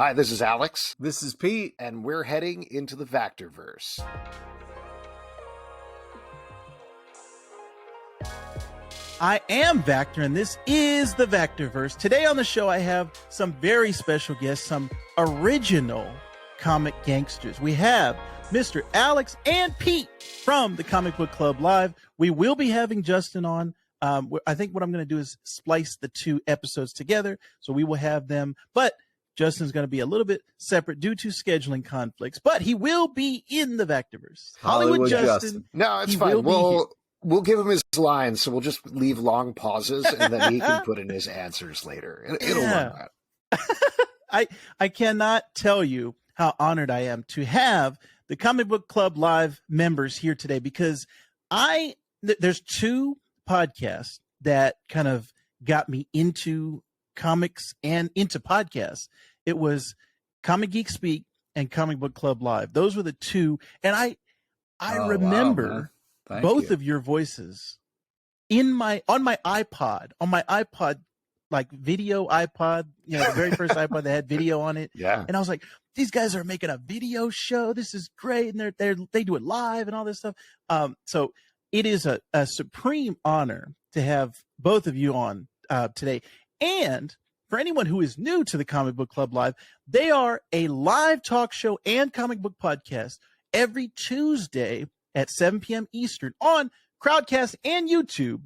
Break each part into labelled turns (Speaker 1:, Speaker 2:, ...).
Speaker 1: Hi, this is Alex.
Speaker 2: This is Pete.
Speaker 1: And we're heading into the Vactor-Verse.
Speaker 3: I am Vactor, and this is the Vactor-Verse. Today on the show, I have some very special guests, some original comic gangsters. We have Mr. Alex and Pete from the Comic Book Club Live. We will be having Justin on. I think what I'm going to do is splice the two episodes together, so we will have them. But Justin's going to be a little bit separate due to scheduling conflicts, but he will be in the Vactor-Verse. Hollywood Justin.
Speaker 1: No, it's fine. We'll give him his lines, so we'll just leave long pauses, and then he can put in his answers later. It'll work out.
Speaker 3: I cannot tell you how honored I am to have the Comic Book Club Live members here today, because there's two podcasts that kind of got me into comics and into podcasts. It was Comic Geek Speak and Comic Book Club Live. Those were the two, and I remember both of your voices on my iPod, like video iPod, the very first iPod that had video on it.
Speaker 1: Yeah.
Speaker 3: And I was like, these guys are making a video show. This is great, and they do it live and all this stuff. So it is a supreme honor to have both of you on today. And for anyone who is new to the Comic Book Club Live, they are a live talk show and comic book podcast every Tuesday at 7 p.m. Eastern on Crowdcast and YouTube.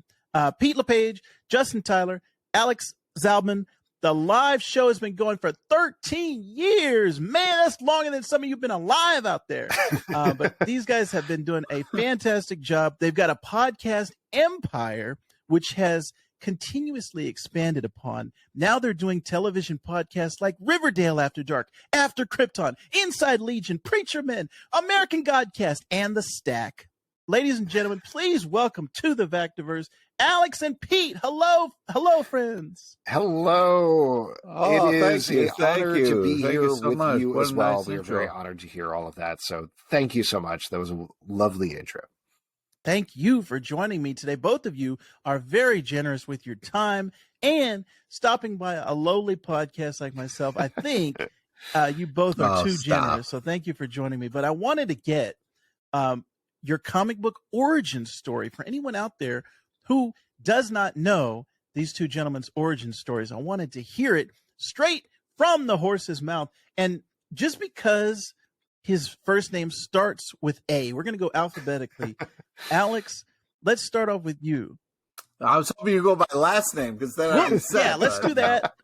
Speaker 3: Pete LePage, Justin Tyler, Alex Zalben. The live show has been going for 13 years. Man, that's longer than some of you have been alive out there. But these guys have been doing a fantastic job. They've got a podcast empire, which has continuously expanded upon. Now they're doing television podcasts like Riverdale After Dark, After Krypton, Inside Legion, Preacher Men, American Godcast, and The Stack. Ladies and gentlemen, please welcome to the Vactor-Verse, Alex and Pete. Hello, friends.
Speaker 1: Hello. It is an honor to be here with you as well.
Speaker 2: Nice
Speaker 1: We're very honored to hear all of that. So thank you so much. That was a lovely intro.
Speaker 3: Thank you for joining me today. Both of you are very generous with your time and stopping by a lowly podcast like myself. I think you both are too generous. So thank you for joining me. But I wanted to get your comic book origin story for anyone out there who does not know these two gentlemen's origin stories. I wanted to hear it straight from the horse's mouth. And just because his first name starts with A, we're going to go alphabetically. Alex, let's start off with you.
Speaker 2: I was hoping you'd go by last name, because then I said
Speaker 3: yeah, let's do that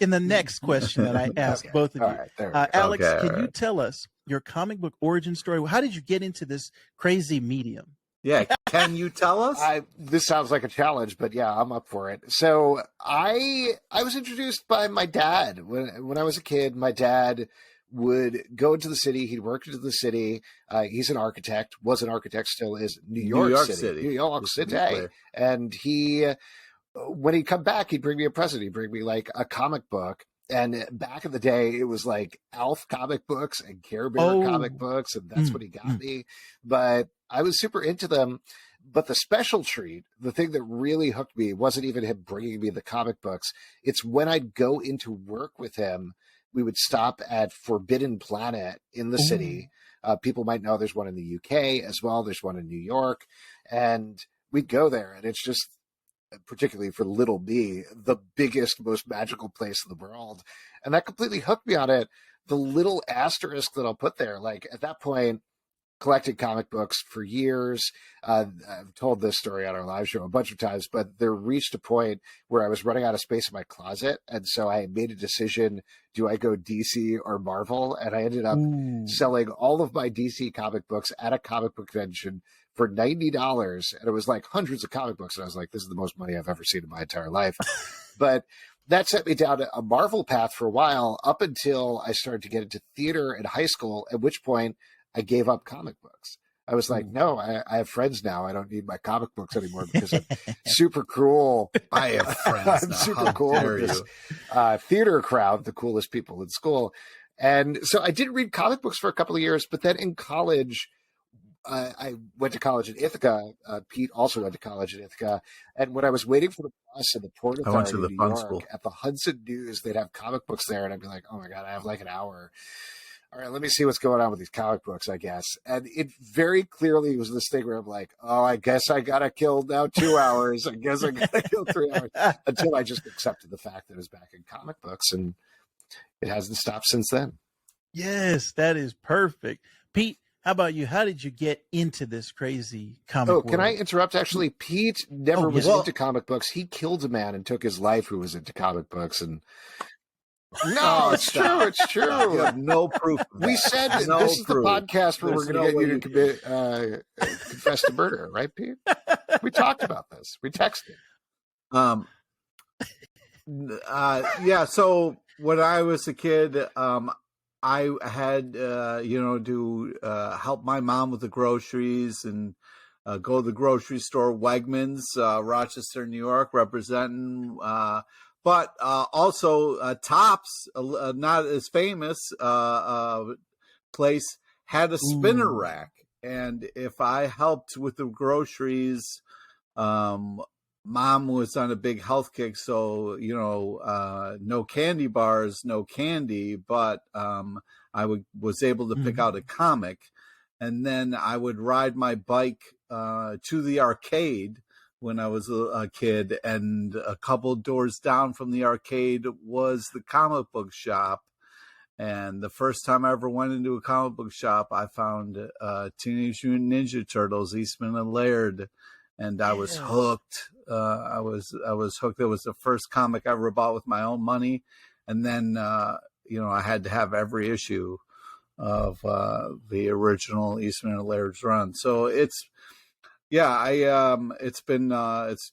Speaker 3: in the next question that I ask both of you.
Speaker 1: Right,
Speaker 3: Alex, can you tell us your comic book origin story? How did you get into this crazy medium?
Speaker 2: Yeah, can you tell us?
Speaker 1: This sounds like a challenge, but yeah, I'm up for it. So I was introduced by my dad when I was a kid. My dad would go into the city. He'd work into the city. He's an architect, was an architect, still is. New York City. New York City. And when he'd come back, he'd bring me a present. He'd bring me like a comic book. And back in the day, it was like Alf comic books and Care Bear comic books. And that's what he got me. But I was super into them. But the special treat, the thing that really hooked me, wasn't even him bringing me the comic books. It's when I'd go into work with him, we would stop at Forbidden Planet in the city. People might know there's one in the UK as well. There's one in New York. And we'd go there. And it's just, particularly for little me, the biggest, most magical place in the world. And that completely hooked me on it. The little asterisk that I'll put there, like at that point, collected comic books for years. I've told this story on our live show a bunch of times, but there reached a point where I was running out of space in my closet. And so I made a decision, do I go DC or Marvel? And I ended up selling all of my DC comic books at a comic book convention for $90. And it was like hundreds of comic books. And I was like, this is the most money I've ever seen in my entire life. But that set me down a Marvel path for a while, up until I started to get into theater in high school, at which point I gave up comic books. I was like, no, I have friends now. I don't need my comic books anymore because I'm super cool.
Speaker 2: I have friends
Speaker 1: I'm
Speaker 2: now.
Speaker 1: super cool with this theater crowd, the coolest people in school. And so I did read comic books for a couple of years, but then in college, I went to college in Ithaca. Pete also went to college in Ithaca. And when I was waiting for the bus in the Port
Speaker 2: I went
Speaker 1: Authority
Speaker 2: to
Speaker 1: of
Speaker 2: the
Speaker 1: New
Speaker 2: fun
Speaker 1: York
Speaker 2: school.
Speaker 1: at the Hudson News, they'd have comic books there. And I'd be like, oh my God, I have like an hour. All right, let me see what's going on with these comic books, I guess. And it very clearly was this thing where I'm like, oh, I guess I got to kill now 2 hours. I guess I got to kill 3 hours, until I just accepted the fact that it was back in comic books. And it hasn't stopped since then.
Speaker 3: Yes, that is perfect. Pete, how about you? How did you get into this crazy comic world?
Speaker 1: Can I interrupt? Actually, Pete never was
Speaker 2: yes.
Speaker 1: into comic books. He killed a man and took his life who was into comic books. And no,
Speaker 2: Oh,
Speaker 1: it's
Speaker 2: stop.
Speaker 1: true. It's
Speaker 2: You
Speaker 1: true.
Speaker 2: have no proof. Of
Speaker 1: We
Speaker 2: that.
Speaker 1: said that
Speaker 2: No
Speaker 1: this is the
Speaker 2: proof.
Speaker 1: podcast where
Speaker 2: There's
Speaker 1: we're
Speaker 2: no
Speaker 1: going to
Speaker 2: way
Speaker 1: get you
Speaker 2: you
Speaker 1: to confess to murder, right, Pete? We talked about this. We texted.
Speaker 2: Yeah. So when I was a kid, I had, to help my mom with the groceries and go to the grocery store, Wegmans, Rochester, New York, representing. But also Tops, not as famous place, had a spinner
Speaker 3: Ooh.
Speaker 2: rack. And if I helped with the groceries, Mom was on a big health kick, so no candy bars, no candy. But was able to pick out a comic, and then I would ride my bike to the arcade when I was a kid, and a couple doors down from the arcade was the comic book shop. And the first time I ever went into a comic book shop, I found Teenage Mutant Ninja Turtles, Eastman and Laird, and I was hooked. I was hooked. It was the first comic I ever bought with my own money, and then I had to have every issue of the original Eastman and Laird's run. So it's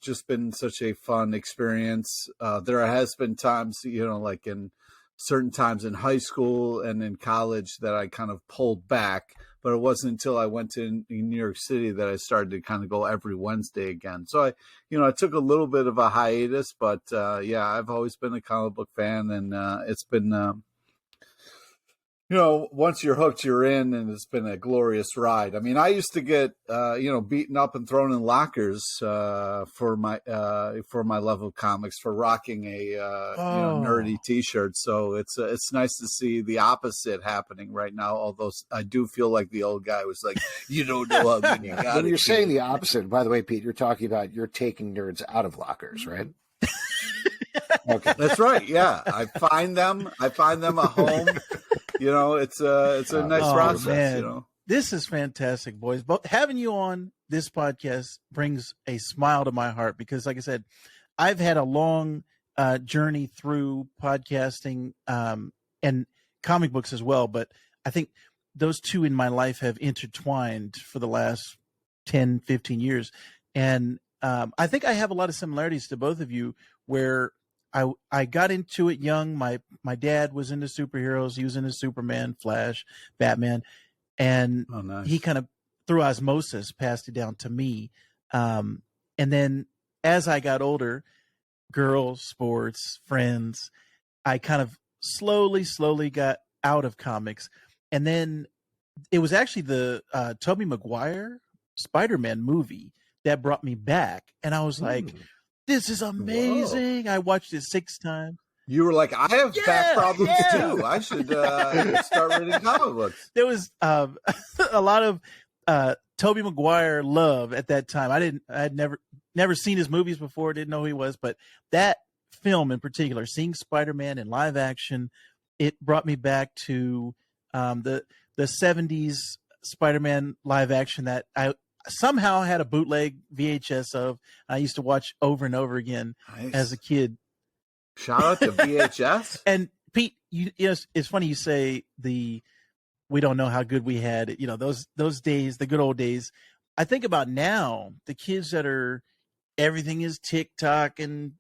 Speaker 2: just been such a fun experience. There has been times, like in certain times in high school and in college, that I kind of pulled back, but it wasn't until I went to New York City that I started to kind of go every Wednesday again. So I took a little bit of a hiatus, but I've always been a comic book fan, and it's been, once you're hooked, you're in, and it's been a glorious ride. I mean, I used to get, beaten up and thrown in lockers for my love of comics, for rocking a nerdy T-shirt. So it's nice to see the opposite happening right now. Although I do feel like the old guy was like, you don't know how good you got
Speaker 1: When
Speaker 2: it,
Speaker 1: you're
Speaker 2: kid.
Speaker 1: saying the opposite, by the way, Pete, you're talking about you're taking nerds out of lockers, right? Okay.
Speaker 2: That's right. Yeah, I find them a home. It's a nice process.
Speaker 3: Man. This is fantastic, boys. But having you on this podcast brings a smile to my heart, because, like I said, I've had a long journey through podcasting and comic books as well. But I think those two in my life have intertwined for the last 10, 15 years. And I think I have a lot of similarities to both of you, where I got into it young. My dad was into superheroes. He was into Superman, Flash, Batman. And
Speaker 2: nice.
Speaker 3: He kind of, through osmosis, passed it down to me. And then as I got older, girls, sports, friends, I kind of slowly got out of comics. And then it was actually the Tobey Maguire Spider-Man movie that brought me back. And I was like, this is amazing. Whoa. I watched it 6 times.
Speaker 2: You were like, I have back problems too. I should start reading comic books.
Speaker 3: There was a lot of Tobey Maguire love at that time. I had never seen his movies before, didn't know who he was, but that film in particular, seeing Spider-Man in live action, it brought me back to the 70s Spider-Man live action that I somehow had a bootleg VHS of. I used to watch over and over again as a kid.
Speaker 2: Shout out to VHS.
Speaker 3: And Pete, it's funny you say we don't know how good we had, those days, the good old days. I think about now, the kids that everything is TikTok and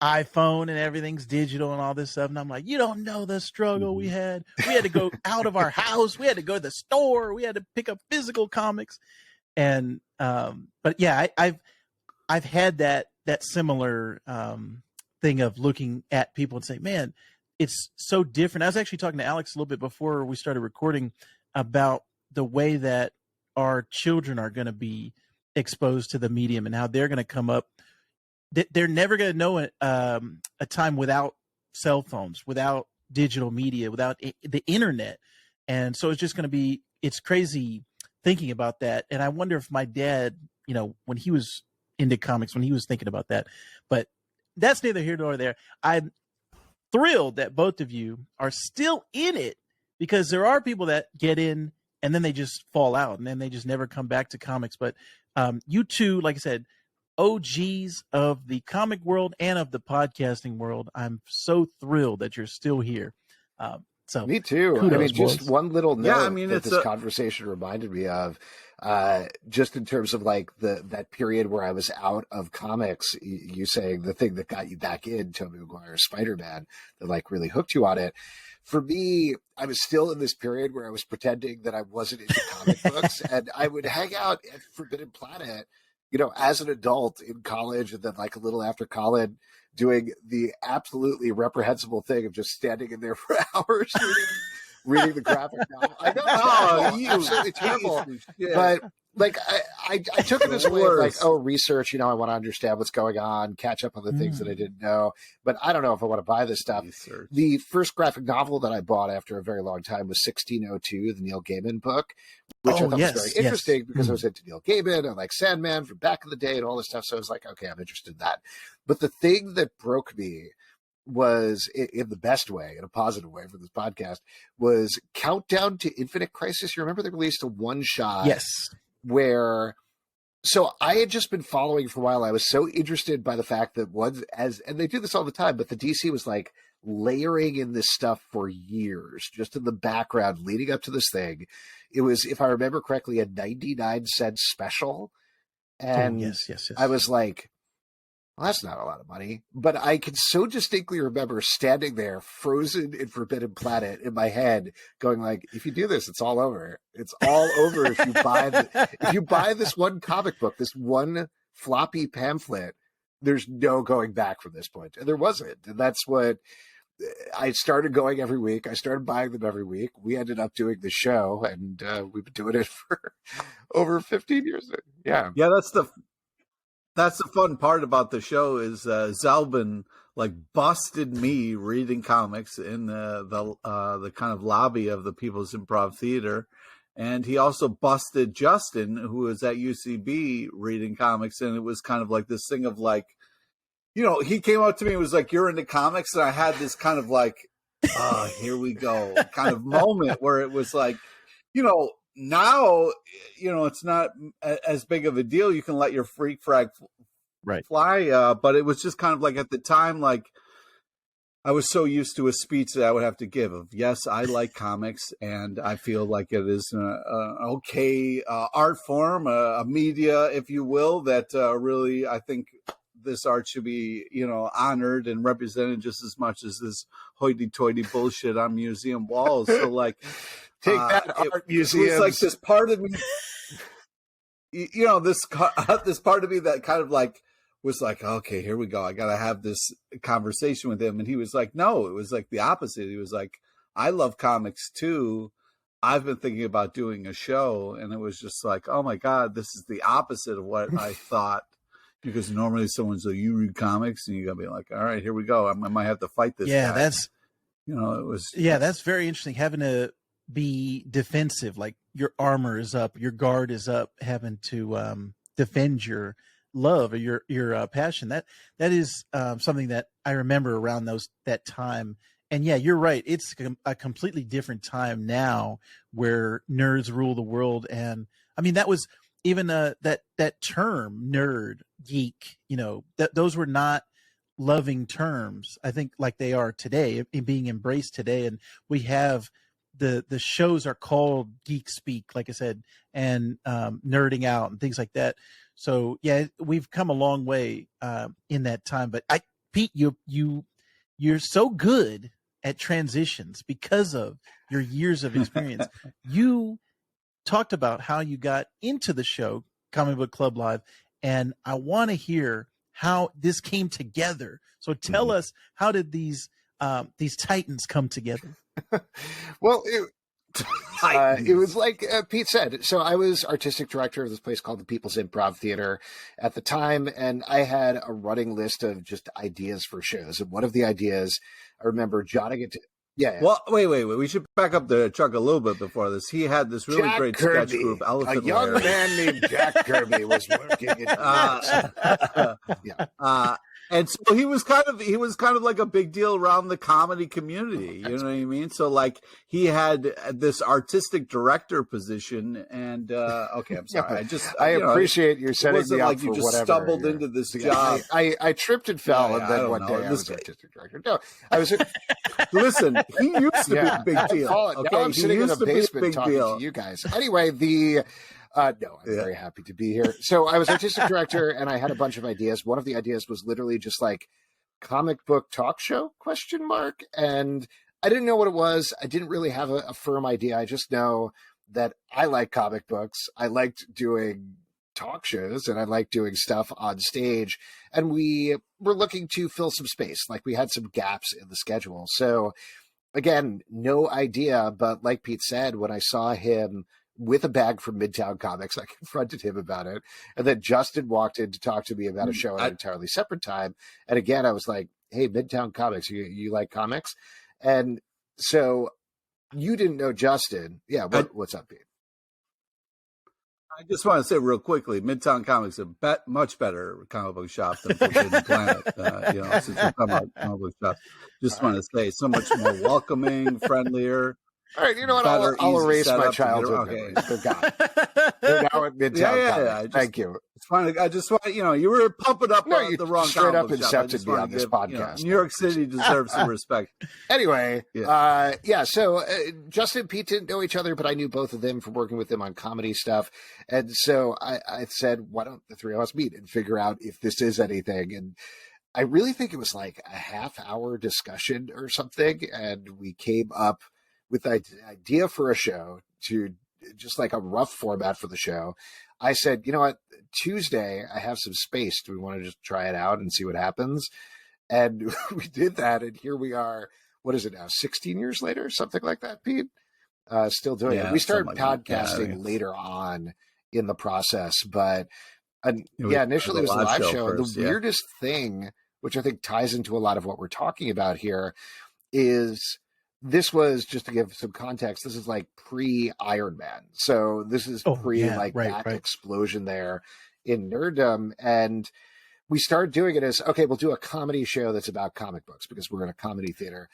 Speaker 3: iPhone and everything's digital and all this stuff. And I'm like, you don't know the struggle we had. We had to go out of our house. We had to go to the store. We had to pick up physical comics. And, but yeah, I've had that similar, thing of looking at people and saying, man, it's so different. I was actually talking to Alex a little bit before we started recording about the way that our children are going to be exposed to the medium and how they're going to come up. They're never going to know a time without cell phones, without digital media, without the internet. And so it's just going to be, it's crazy thinking about that. And I wonder if my dad, you know, when he was into comics, when he was thinking about that, but that's neither here nor there. I'm thrilled that both of you are still in it, because there are people that get in and then they just fall out and then they just never come back to comics. But you two, like I said, OGs of the comic world and of the podcasting world. I'm so thrilled that you're still here. So
Speaker 1: me too.
Speaker 3: Kudos,
Speaker 1: I mean, just
Speaker 3: boys.
Speaker 1: one little note
Speaker 2: Yeah, I mean,
Speaker 1: that
Speaker 2: it's
Speaker 1: this conversation reminded me of, just in terms of like that period where I was out of comics. You saying the thing that got you back in, Tobey Maguire's Spider-Man, that like really hooked you on it. For me, I was still in this period where I was pretending that I wasn't into comic books, and I would hang out at Forbidden Planet, you know, as an adult in college, and then like a little after college, doing the absolutely reprehensible thing of just standing in there for hours reading the graphic novel. I know, absolutely terrible. But like I took it this way of like, oh, research, you know, I want to understand what's going on, catch up on the things that I didn't know. But I don't know if I want to buy this stuff.
Speaker 2: Research.
Speaker 1: The first graphic novel that I bought after a very long time was 1602, the Neil Gaiman book, which I thought was very interesting because I was into Neil Gaiman and like Sandman from back in the day and all this stuff. So I was like, okay, I'm interested in that. But the thing that broke me was, in the best way, in a positive way for this podcast, was Countdown to Infinite Crisis. You remember they released a one-shot?
Speaker 3: Yes.
Speaker 1: Where, so I had just been following for a while. I was so interested by the fact that and they do this all the time, but the DC was like layering in this stuff for years, just in the background leading up to this thing. It was, if I remember correctly, a 99-cent special. And
Speaker 3: yes.
Speaker 1: I was like, well, that's not a lot of money. But I can so distinctly remember standing there frozen in Forbidden Planet in my head going like, if you do this, it's all over. It's all over if you buy this one comic book, this one floppy pamphlet, there's no going back from this point. And there wasn't. And that's what I started going every week. I started buying them every week. We ended up doing the show, and we've been doing it for over 15 years. Yeah.
Speaker 2: Yeah, that's the fun part about the show is Zalben like busted me reading comics in the kind of lobby of the People's Improv Theater, and he also busted Justin, who was at UCB reading comics, and it was kind of like this thing of like, you know, he came up to me and was like, "You're into comics," and I had this kind of like, here we go, kind of moment where it was like, you know. Now, you know, it's not as big of a deal. You can let your freak frag fly. But it was just kind of like at the time, like I was so used to a speech that I would have to give of, yes, I like comics and I feel like it is an okay art form, a media, if you will, that really, I think this art should be, you know, honored and represented just as much as this hoity-toity bullshit on museum walls. So like,
Speaker 1: take that, art museums.
Speaker 2: It was like this part of me, you know, this part of me that kind of like was like, okay, here we go. I got to have this conversation with him. And he was like, no, it was like the opposite. He was like, I love comics too. I've been thinking about doing a show. And it was just like, oh my God, this is the opposite of what I thought. Because normally someone's like, you read comics, and you gotta be like, all right, here we go. I might have to fight this guy.
Speaker 3: That's,
Speaker 2: you know, it was.
Speaker 3: Yeah, that's very interesting. Having to be defensive, like your armor is up, your guard is up, having to defend your love or your passion. That is something that I remember around that time. And yeah, you're right. It's a completely different time now where nerds rule the world. And I mean, that was even that term nerd, geek, you know, those were not loving terms, I think, like they are today, being embraced today. And we have the shows are called Geek Speak, like I said, and nerding out and things like that. So yeah, we've come a long way in that time. But Pete, you're so good at transitions because of your years of experience. You talked about how you got into the show, Comic Book Club Live, and I want to hear how this came together. So tell us, how did these titans come together?
Speaker 1: Well, It was like Pete said. So I was artistic director of this place called the People's Improv Theater at the time, and I had a running list of just ideas for shows. And one of the ideas, I remember jotting it. Yeah.
Speaker 2: Well, wait. We should back up the Chuck a little bit before this. He had this really
Speaker 1: Jack
Speaker 2: great
Speaker 1: Kirby,
Speaker 2: sketch group, Elephant
Speaker 1: a young
Speaker 2: Larry.
Speaker 1: man named Jack Kirby was working in
Speaker 2: yeah. And so he was kind of like a big deal around the comedy community. You know what I mean? So like he had this artistic director position, and okay, I'm sorry.
Speaker 1: I appreciate you setting me up
Speaker 2: like
Speaker 1: for
Speaker 2: you just
Speaker 1: whatever.
Speaker 2: stumbled into this job.
Speaker 1: I tripped and fell, and then one day I was artistic director. No, I was.
Speaker 2: Listen, he used to be a big deal. Okay,
Speaker 1: now I'm sitting in a basement talking to you guys. Anyway, no, I'm very happy to be here. So I was artistic director, and I had a bunch of ideas. One of the ideas was literally just like comic book talk show ? And I didn't know what it was. I didn't really have a firm idea. I just know that I like comic books. I liked doing talk shows, and I liked doing stuff on stage. And we were looking to fill some space. Like we had some gaps in the schedule. So again, no idea. But like Pete said, when I saw him with a bag from Midtown Comics, I confronted him about it. And then Justin walked in to talk to me about a show at an entirely separate time. And again, I was like, hey, Midtown Comics, you like comics? And so you didn't know Justin. Yeah, what's up, Pete?
Speaker 2: I just want to say real quickly, Midtown Comics is a much better comic book shop than Forbidden Planet. Since we're talking about comic book shops, just want to say so much more welcoming, friendlier.
Speaker 1: All right, you know what? I'll erase my childhood memories. They're gone. They're now at Midtown Comics. Thank you.
Speaker 2: It's fine. I just want you were pumping up the wrong
Speaker 1: straight up
Speaker 2: and
Speaker 1: incepted me on this podcast.
Speaker 2: New York City deserves some respect.
Speaker 1: Anyway, so Justin and Pete didn't know each other, but I knew both of them from working with them on comedy stuff. And so I said, why don't the three of us meet and figure out if this is anything? And I really think it was like a half-hour discussion or something, and we came up with the idea for a show, to just like a rough format for the show. I said, you know what, Tuesday, I have some space. Do we want to just try it out and see what happens? And we did that. And here we are. What is it now? 16 years later, something like that, Pete? Still doing it. We started podcasting later on in the process, but initially it was a live show. And the weirdest thing, which I think ties into a lot of what we're talking about here, is this was, just to give some context, this is like pre-Iron Man. So this is that explosion there in nerddom. And we started doing it as, okay, we'll do a comedy show that's about comic books because we're in a comedy theater.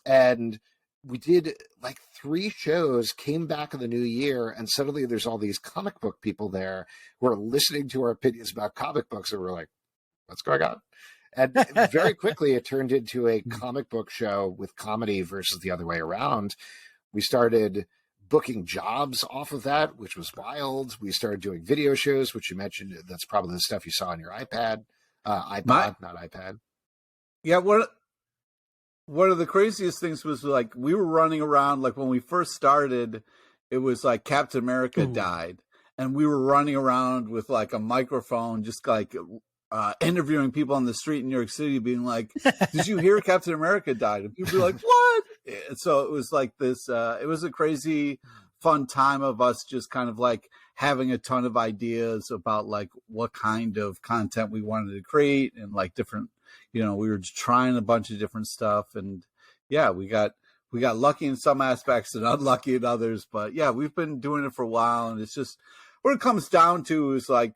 Speaker 1: And we did like 3 shows, came back in the new year, and suddenly there's all these comic book people there who are listening to our opinions about comic books. And we're like, what's going on? And very quickly, it turned into a comic book show with comedy versus the other way around. We started booking jobs off of that, which was wild. We started doing video shows, which you mentioned. That's probably the stuff you saw on your iPad. Not iPad.
Speaker 2: Yeah, one of the craziest things was like we were running around, like when we first started, it was like Captain America died. And we were running around with like a microphone, just like interviewing people on the street in New York City, being like, did you hear Captain America died? And people were like, what? And so it was like this, it was a crazy fun time of us just kind of like having a ton of ideas about like what kind of content we wanted to create, and like different, we were just trying a bunch of different stuff. And yeah, we got lucky in some aspects and unlucky in others, but yeah, we've been doing it for a while. And it's just, what it comes down to is like,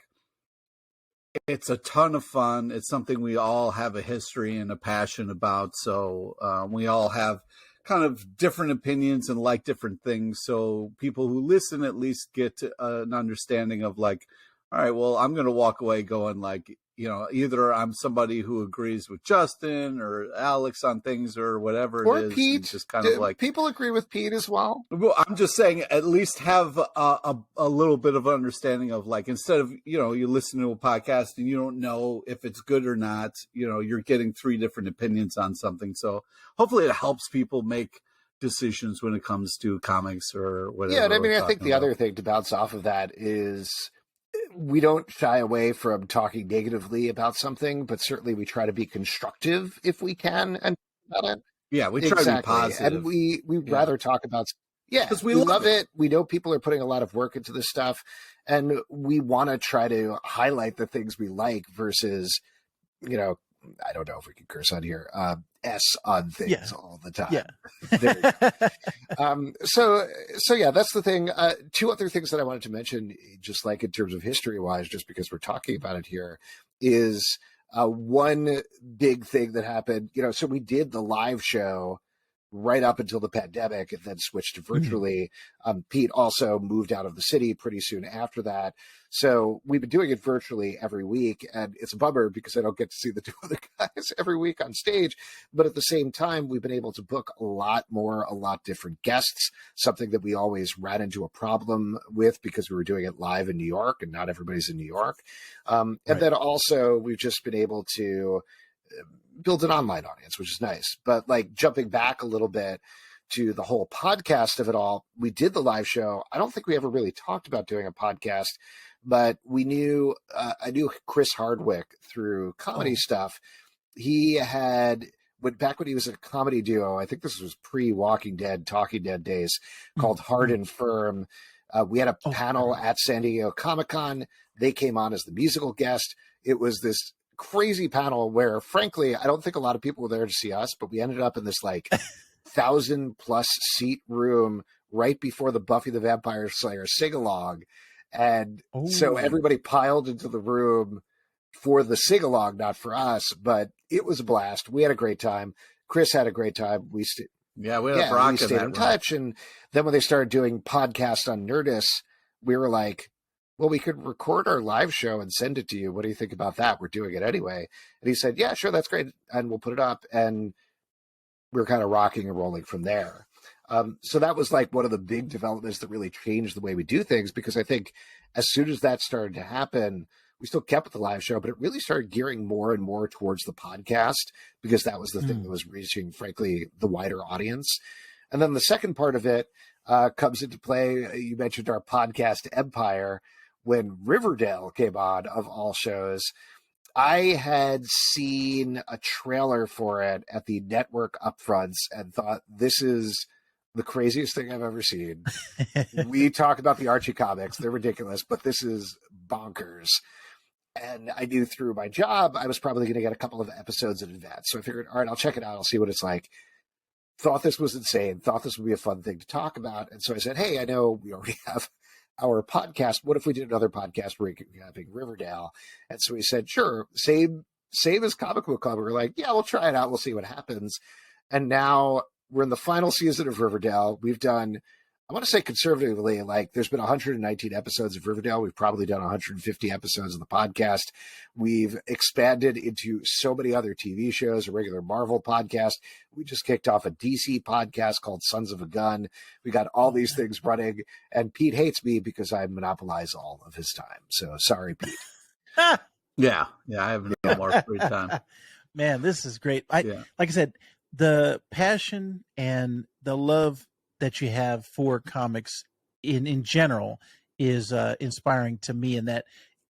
Speaker 2: it's a ton of fun. It's something we all have a history and a passion about. So we all have kind of different opinions and like different things. So people who listen at least get an understanding of like, all right, well, I'm going to walk away going like, either I'm somebody who agrees with Justin or Alex on things or whatever
Speaker 1: or
Speaker 2: it is.
Speaker 1: Pete.
Speaker 2: Just kind of like
Speaker 1: people agree with Pete as well.
Speaker 2: Well, I'm just saying, at least have a little bit of understanding of like, instead of, you listen to a podcast and you don't know if it's good or not, you're getting 3 different opinions on something. So hopefully it helps people make decisions when it comes to comics or whatever.
Speaker 1: Yeah. And I mean, I think the other thing to bounce off of that is, we don't shy away from talking negatively about something, but certainly we try to be constructive if we can and about it.
Speaker 2: Yeah, we try to be positive.
Speaker 1: And we rather talk about Yeah,
Speaker 2: 'Cause
Speaker 1: we love it. We know people are putting a lot of work into this stuff, and we want to try to highlight the things we like versus, I don't know if we can curse on here, S on things all the time.
Speaker 3: Yeah.
Speaker 1: There you go. So yeah, that's the thing. Two other things that I wanted to mention, just like in terms of history wise, just because we're talking about it here, is one big thing that happened. So we did the live show right up until the pandemic and then switched to virtually. Pete also moved out of the city pretty soon after that. So we've been doing it virtually every week, and it's a bummer because I don't get to see the two other guys every week on stage. But at the same time, we've been able to book a lot different guests, something that we always ran into a problem with because we were doing it live in New York and not everybody's in New York. And then also we've just been able to build an online audience, which is nice. But like jumping back a little bit to the whole podcast of it all, we did the live show. I don't think we ever really talked about doing a podcast, but we knew, I knew Chris Hardwick through comedy stuff. He went back when he was a comedy duo. I think this was pre-Walking Dead, Talking Dead days, called Hard and Firm. We had a panel at San Diego Comic-Con. They came on as the musical guest. It was this crazy panel where, frankly, I don't think a lot of people were there to see us, but we ended up in this like 1,000+ seat room right before the Buffy the Vampire Slayer sing-along. And so everybody piled into the room for the sing-along, not for us, but it was a blast. We had a great time. Chris had a great time. We stayed in touch. And then when they started doing podcasts on Nerdist, we were like, well, we could record our live show and send it to you. What do you think about that? We're doing it anyway. And he said, yeah, sure, that's great. And we'll put it up. And we were kind of rocking and rolling from there. So that was like one of the big developments that really changed the way we do things, because I think as soon as that started to happen, we still kept with the live show, but it really started gearing more and more towards the podcast, because that was the thing that was reaching, frankly, the wider audience. And then the second part of it comes into play. You mentioned our podcast empire. When Riverdale came on, of all shows, I had seen a trailer for it at the network upfronts and thought, this is the craziest thing I've ever seen. We talk about the Archie comics. They're ridiculous, but this is bonkers. And I knew through my job, I was probably going to get a couple of episodes in advance. So I figured, all right, I'll check it out. I'll see what it's like. Thought this was insane. Thought this would be a fun thing to talk about. And so I said, hey, I know we already have our podcast. What if we did another podcast recapping Riverdale? And so he said, sure, same as Comic Book Club. We're like, yeah, we'll try it out. We'll see what happens. And now we're in the final season of Riverdale. We've done, I want to say conservatively, like there's been 119 episodes of Riverdale. We've probably done 150 episodes of the podcast. We've expanded into so many other TV shows, a regular Marvel podcast. We just kicked off a DC podcast called Sons of a Gun. We got all these things running, and Pete hates me because I monopolize all of his time. So sorry, Pete.
Speaker 2: Yeah, I have no more free time.
Speaker 3: Man, this is great. Like I said, the passion and the love that you have for comics in general is inspiring to me, and that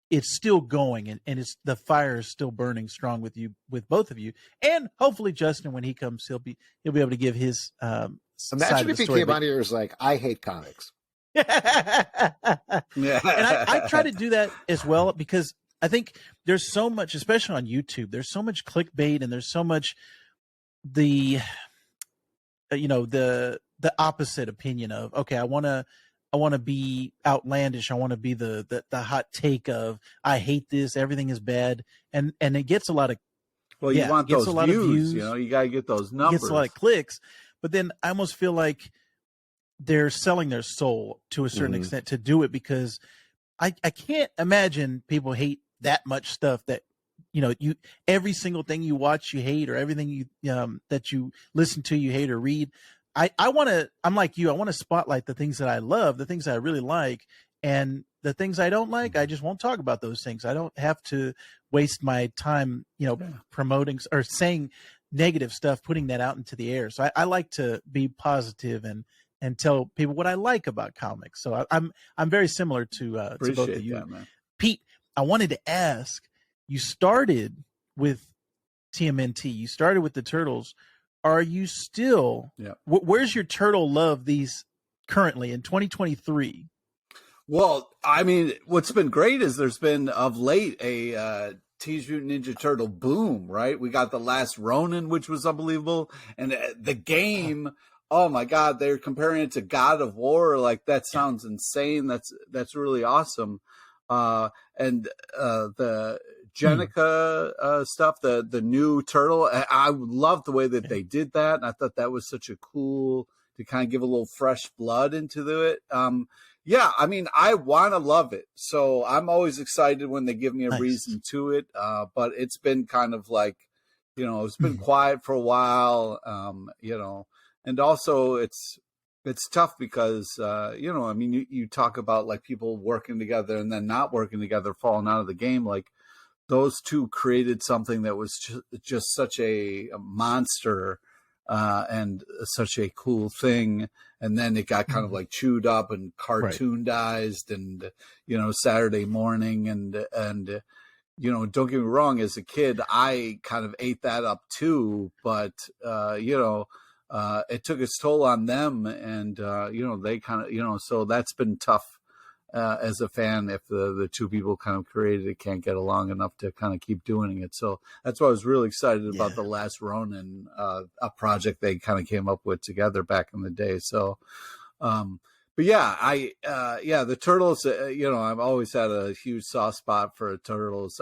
Speaker 3: it's still going, and it's the fire is still burning strong with both of you, and hopefully Justin, when he comes, he'll be able to give his
Speaker 1: imagine if he came on here and was like, I hate comics.
Speaker 3: And I try to do that as well, because I think there's so much, especially on YouTube, there's so much clickbait, and there's so much the opposite opinion of, okay, I want to be outlandish. I want to be the hot take of, I hate this, everything is bad. And it gets a lot of,
Speaker 2: you want those views, you got to get those numbers.
Speaker 3: Gets a lot of clicks, but then I almost feel like they're selling their soul to a certain extent to do it, because I can't imagine people hate that much stuff that, you every single thing you watch you hate, or everything you that you listen to you hate or read. I'm like you, I want to spotlight the things that I love, the things that I really like, and the things I don't like, I just won't talk about those things. I don't have to waste my time, promoting or saying negative stuff, putting that out into the air. So I like to be positive and tell people what I like about comics. So I'm very similar to both of you.
Speaker 2: That,
Speaker 3: Pete, I wanted to ask, you started with TMNT, you started with the Turtles. Are you still, where's your turtle love these currently in 2023?
Speaker 2: Well, I mean, what's been great is there's been of late a Teenage Mutant Ninja Turtle boom, right? We got the last Ronin, which was unbelievable, and the game. Oh my God, they're comparing it to God of War. Like that sounds insane. That's really awesome. And the Jenica stuff, the new turtle. I love the way that they did that, and I thought that was such a cool to kind of give a little fresh blood into it. Yeah, I mean, I want to love it. So I'm always excited when they give me a reason to it. But it's been kind of like, it's been quiet for a while, and also it's tough because, I mean, you talk about like people working together and then not working together, falling out of the game. Like those two created something that was just such a monster and such a cool thing. And then it got kind of like chewed up and cartoonized and, Saturday morning and, don't get me wrong, as a kid, I kind of ate that up too, but, it took its toll on them and, they kind of, so that's been tough. As a fan, if the two people kind of created it can't get along enough to kind of keep doing it. So that's why I was really excited about the last Ronin, a project they kind of came up with together back in the day. So, but yeah, the Turtles, I've always had a huge soft spot for Turtles.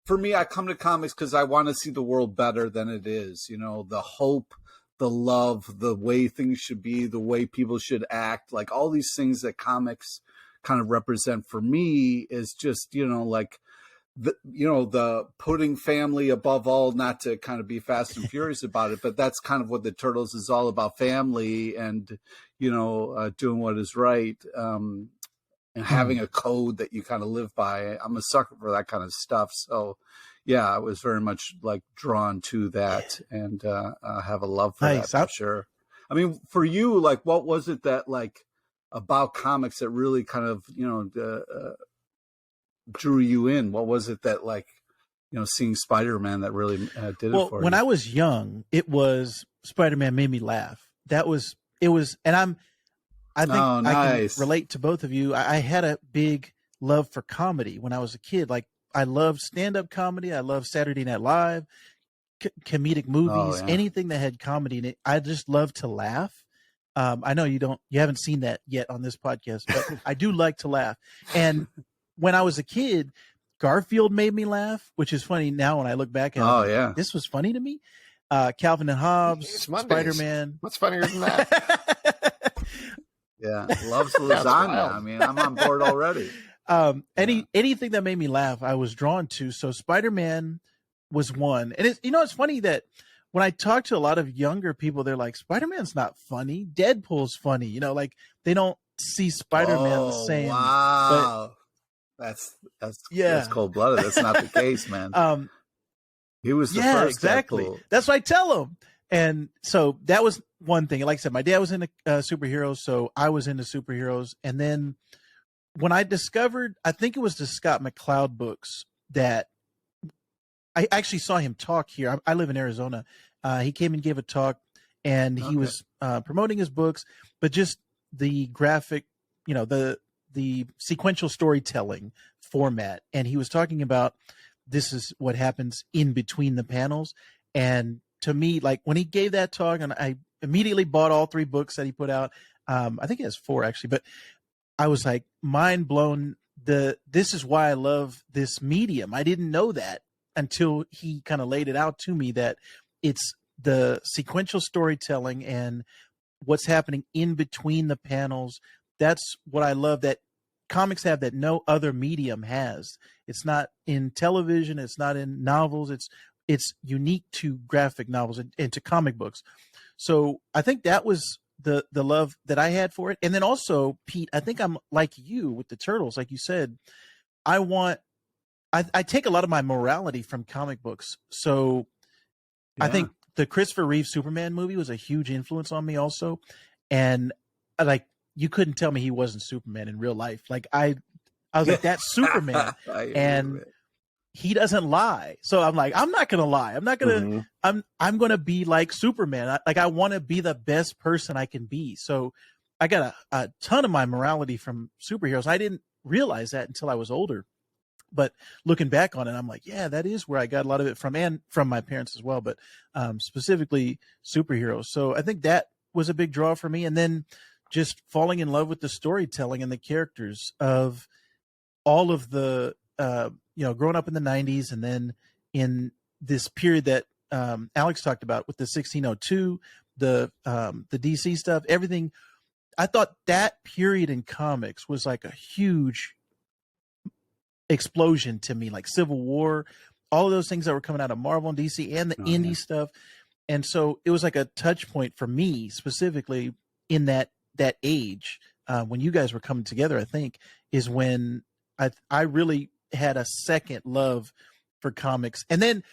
Speaker 2: For me, I come to comics because I want to see the world better than it is, the hope, the love, the way things should be, the way people should act, like all these things that comics kind of represent for me is just, like the putting family above all, not to kind of be fast and furious about it, but that's kind of what the Turtles is all about, family and, doing what is right. And having a code that you kind of live by. I'm a sucker for that kind of stuff. So yeah, I was very much like drawn to that and have a love for that for sure. I mean, for you, like, what was it that like about comics that really kind of, drew you in? What was it that like, seeing Spider-Man that really did it for you?
Speaker 3: Well, when I was young, it was Spider-Man made me laugh. And I think I can relate to both of you. I had a big love for comedy when I was a kid. Like I loved stand-up comedy. I loved Saturday Night Live, comedic movies, anything that had comedy in it. I just love to laugh. I know you haven't seen that yet on this podcast, but I do like to laugh. And when I was a kid, Garfield made me laugh, which is funny now when I look back at it. This was funny to me. Calvin and Hobbes, Spider-Man.
Speaker 1: What's funnier than that?
Speaker 2: Yeah, loves lasagna. I mean, I'm on board already.
Speaker 3: Anything that made me laugh, I was drawn to. So Spider-Man was one. And it's funny that when I talk to a lot of younger people, they're like, Spider-Man's not funny. Deadpool's funny. Like they don't see Spider-Man the same.
Speaker 2: Wow. That's cold-blooded. That's not the case, man. He was the first
Speaker 3: exactly.
Speaker 2: Deadpool.
Speaker 3: That's what I tell him. And so that was one thing. Like I said, my dad was into superheroes, so I was into superheroes. And then when I discovered, I think it was the Scott McCloud books that I actually saw him talk here. I live in Arizona. He came and gave a talk, and he was promoting his books, but just the graphic, the sequential storytelling format. And he was talking about this is what happens in between the panels. And to me, like when he gave that talk, and I immediately bought all 3 books that he put out. I think he has 4 actually, but I was like mind blown. This is why I love this medium. I didn't know that until he kind of laid it out to me, that it's the sequential storytelling and what's happening in between the panels. That's what I love that comics have that no other medium has. It's not in television. It's not in novels. It's unique to graphic novels and to comic books. So I think that was the love that I had for it. And then also, Pete, I think I'm like you with the Turtles. Like you said, I take a lot of my morality from comic books. So I think the Christopher Reeve Superman movie was a huge influence on me also. And like, you couldn't tell me he wasn't Superman in real life. Like I was like, that's Superman. And he doesn't lie. So I'm like, I'm not going to lie. I'm not going to, I'm going to be like Superman. I want to be the best person I can be. So I got a ton of my morality from superheroes. I didn't realize that until I was older, but looking back on it, I'm like, yeah, that is where I got a lot of it from, and from my parents as well, but specifically superheroes. So I think that was a big draw for me. And then just falling in love with the storytelling and the characters of all of the, growing up in the 90s, and then in this period that Alex talked about with the 1602, the DC stuff, everything. I thought that period in comics was like a huge explosion to me, like Civil War, all of those things that were coming out of Marvel and DC and the indie stuff. And so it was like a touch point for me specifically in that age when you guys were coming together, I think, is when I really had a second love for comics. And then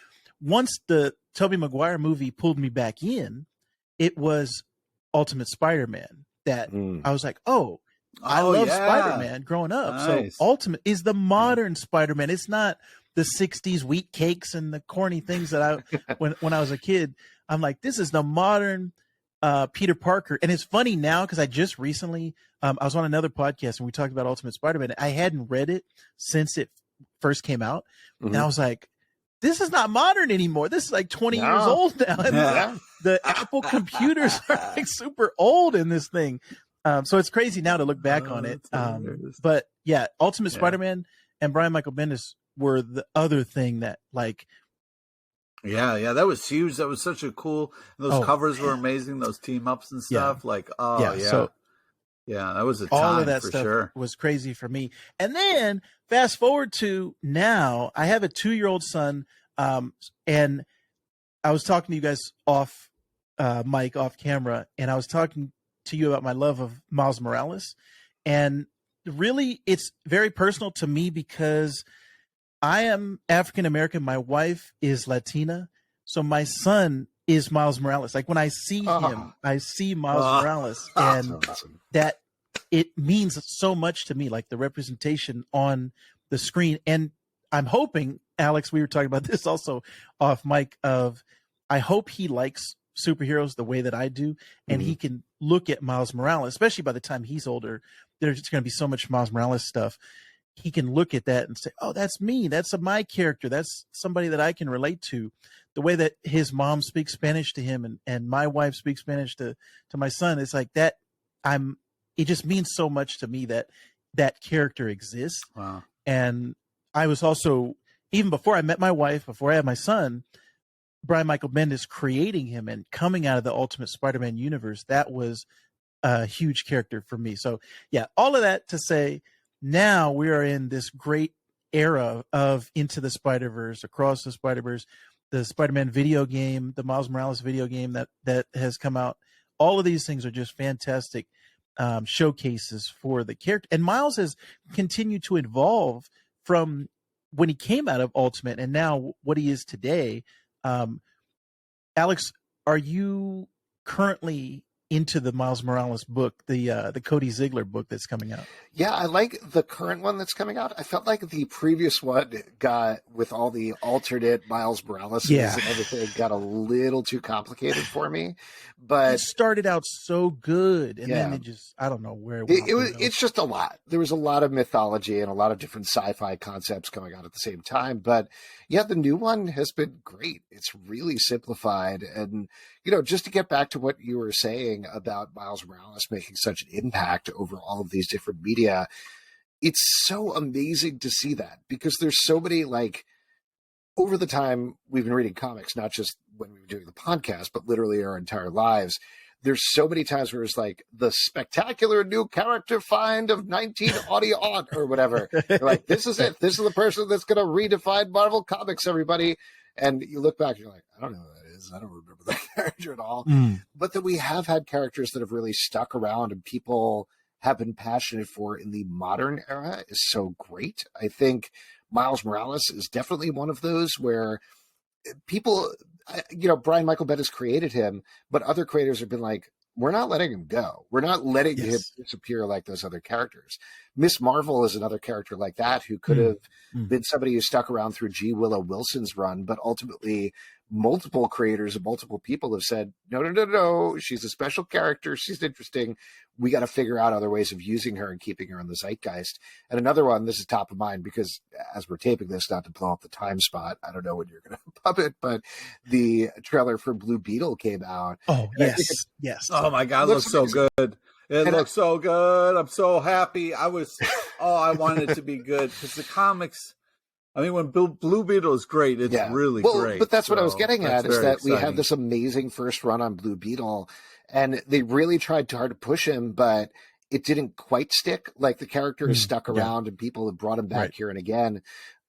Speaker 3: once the Tobey Maguire movie pulled me back in, it was Ultimate Spider-Man that I was like, I love Spider-Man growing up. Nice. So Ultimate is the modern Spider-Man. It's not the 60s wheat cakes and the corny things that I when I was a kid. I'm like, this is the modern Peter Parker. And it's funny now because I just recently I was on another podcast and we talked about Ultimate Spider-Man. I hadn't read it since it first came out. And I was like, this is not modern anymore. This is like 20 years old now. And the Apple computers are like super old in this thing. So it's crazy now to look back on it. But yeah, Ultimate Spider-Man and Brian Michael Bendis were the other thing that like.
Speaker 2: Yeah, that was huge. That was such a cool. Those covers were amazing. Those team ups and stuff. So, that was a time
Speaker 3: all of that
Speaker 2: for
Speaker 3: stuff
Speaker 2: sure.
Speaker 3: Was crazy for me. And then fast forward to now, I have a 2-year-old son, and I was talking to you guys off mic, off camera, and I was talking to you about my love of Miles Morales. And really, it's very personal to me because I am African American. My wife is Latina. So my son is Miles Morales. Like when I see him, I see Miles Morales, and that it means so much to me, like the representation on the screen. And I'm hoping, Alex, we were talking about this also off mic, of I hope he likes superheroes the way that I do, and he can look at Miles Morales, especially by the time he's older. There's going to be so much Miles Morales stuff. He can look at that and say, oh, that's me. That's my character. That's somebody that I can relate to. The way that his mom speaks Spanish to him and my wife speaks Spanish to my son, it's like that. It just means so much to me that character exists.
Speaker 2: Wow.
Speaker 3: And I was also, even before I met my wife, before I had my son, Brian Michael Bendis creating him and coming out of the Ultimate Spider-Man universe, that was a huge character for me. So yeah, all of that to say, now we are in this great era of Into the Spider-Verse, Across the Spider-Verse, the Spider-Man video game, the Miles Morales video game that has come out. All of these things are just fantastic showcases for the character. And Miles has continued to evolve from when he came out of Ultimate and now what he is today. Alex, are you currently into the Miles Morales book, the Cody Ziegler book that's coming out?
Speaker 1: Yeah, I like the current one that's coming out. I felt like the previous one got, with all the alternate Miles Morales and everything, got a little too complicated for me. But
Speaker 3: it started out so good, and then it just, I don't know where
Speaker 1: it's just a lot. There was a lot of mythology and a lot of different sci-fi concepts going on at the same time. But yeah, the new one has been great. It's really simplified. And, just to get back to what you were saying about Miles Morales making such an impact over all of these different media, it's so amazing to see that, because there's so many, like, over the time we've been reading comics, not just when we were doing the podcast, but literally our entire lives. There's so many times where it's like the spectacular new character find of 19 audio on or whatever. You're like, this is it. This is the person that's going to redefine Marvel Comics, everybody. And you look back and you're like, I don't know who that is. I don't remember that character at all. But that we have had characters that have really stuck around and people have been passionate for in the modern era is so great. I think Miles Morales is definitely one of those where people, Brian Michael Bendis created him, but other creators have been like, we're not letting him go. We're not letting him disappear like those other characters. Miss Marvel is another character like that who could have been somebody who stuck around through G. Willow Wilson's run, but ultimately multiple creators and multiple people have said, no, she's a special character. She's interesting. We got to figure out other ways of using her and keeping her in the zeitgeist. And another one, this is top of mind because as we're taping this, not to blow up the time spot, I don't know when you're going to pub it, but the trailer for Blue Beetle came out.
Speaker 3: Oh, yes.
Speaker 2: Oh my God, it looks so good. It looks so good. I'm so happy. I wanted it to be good because the comics, I mean, when Blue Beetle is great, it's really great.
Speaker 1: But that's what I was getting at, is that we have this amazing first run on Blue Beetle, and they really tried hard to push him, but it didn't quite stick. Like, the character is stuck around, and people have brought him back here and again.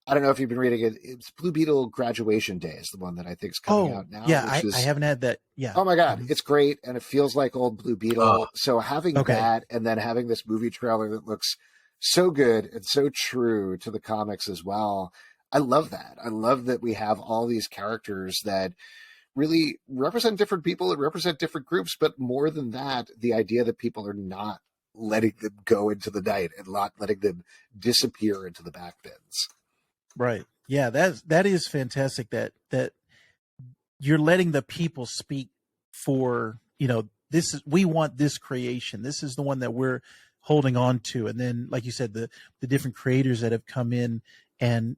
Speaker 1: I don't know if you've been reading it. It's Blue Beetle Graduation Day is the one that I think is coming out now.
Speaker 3: Yeah, I haven't had that. Yeah.
Speaker 1: Oh my God, it's great, and it feels like old Blue Beetle. So having that, and then having this movie trailer that looks so good and so true to the comics as well. I love that. I love that we have all these characters that really represent different people and represent different groups, but more than that, the idea that people are not letting them go into the night and not letting them disappear into the back bins.
Speaker 3: Right. Yeah, that is fantastic that you're letting the people speak for, we want this creation. This is the one that we're holding on to. And then, like you said, the different creators that have come in and,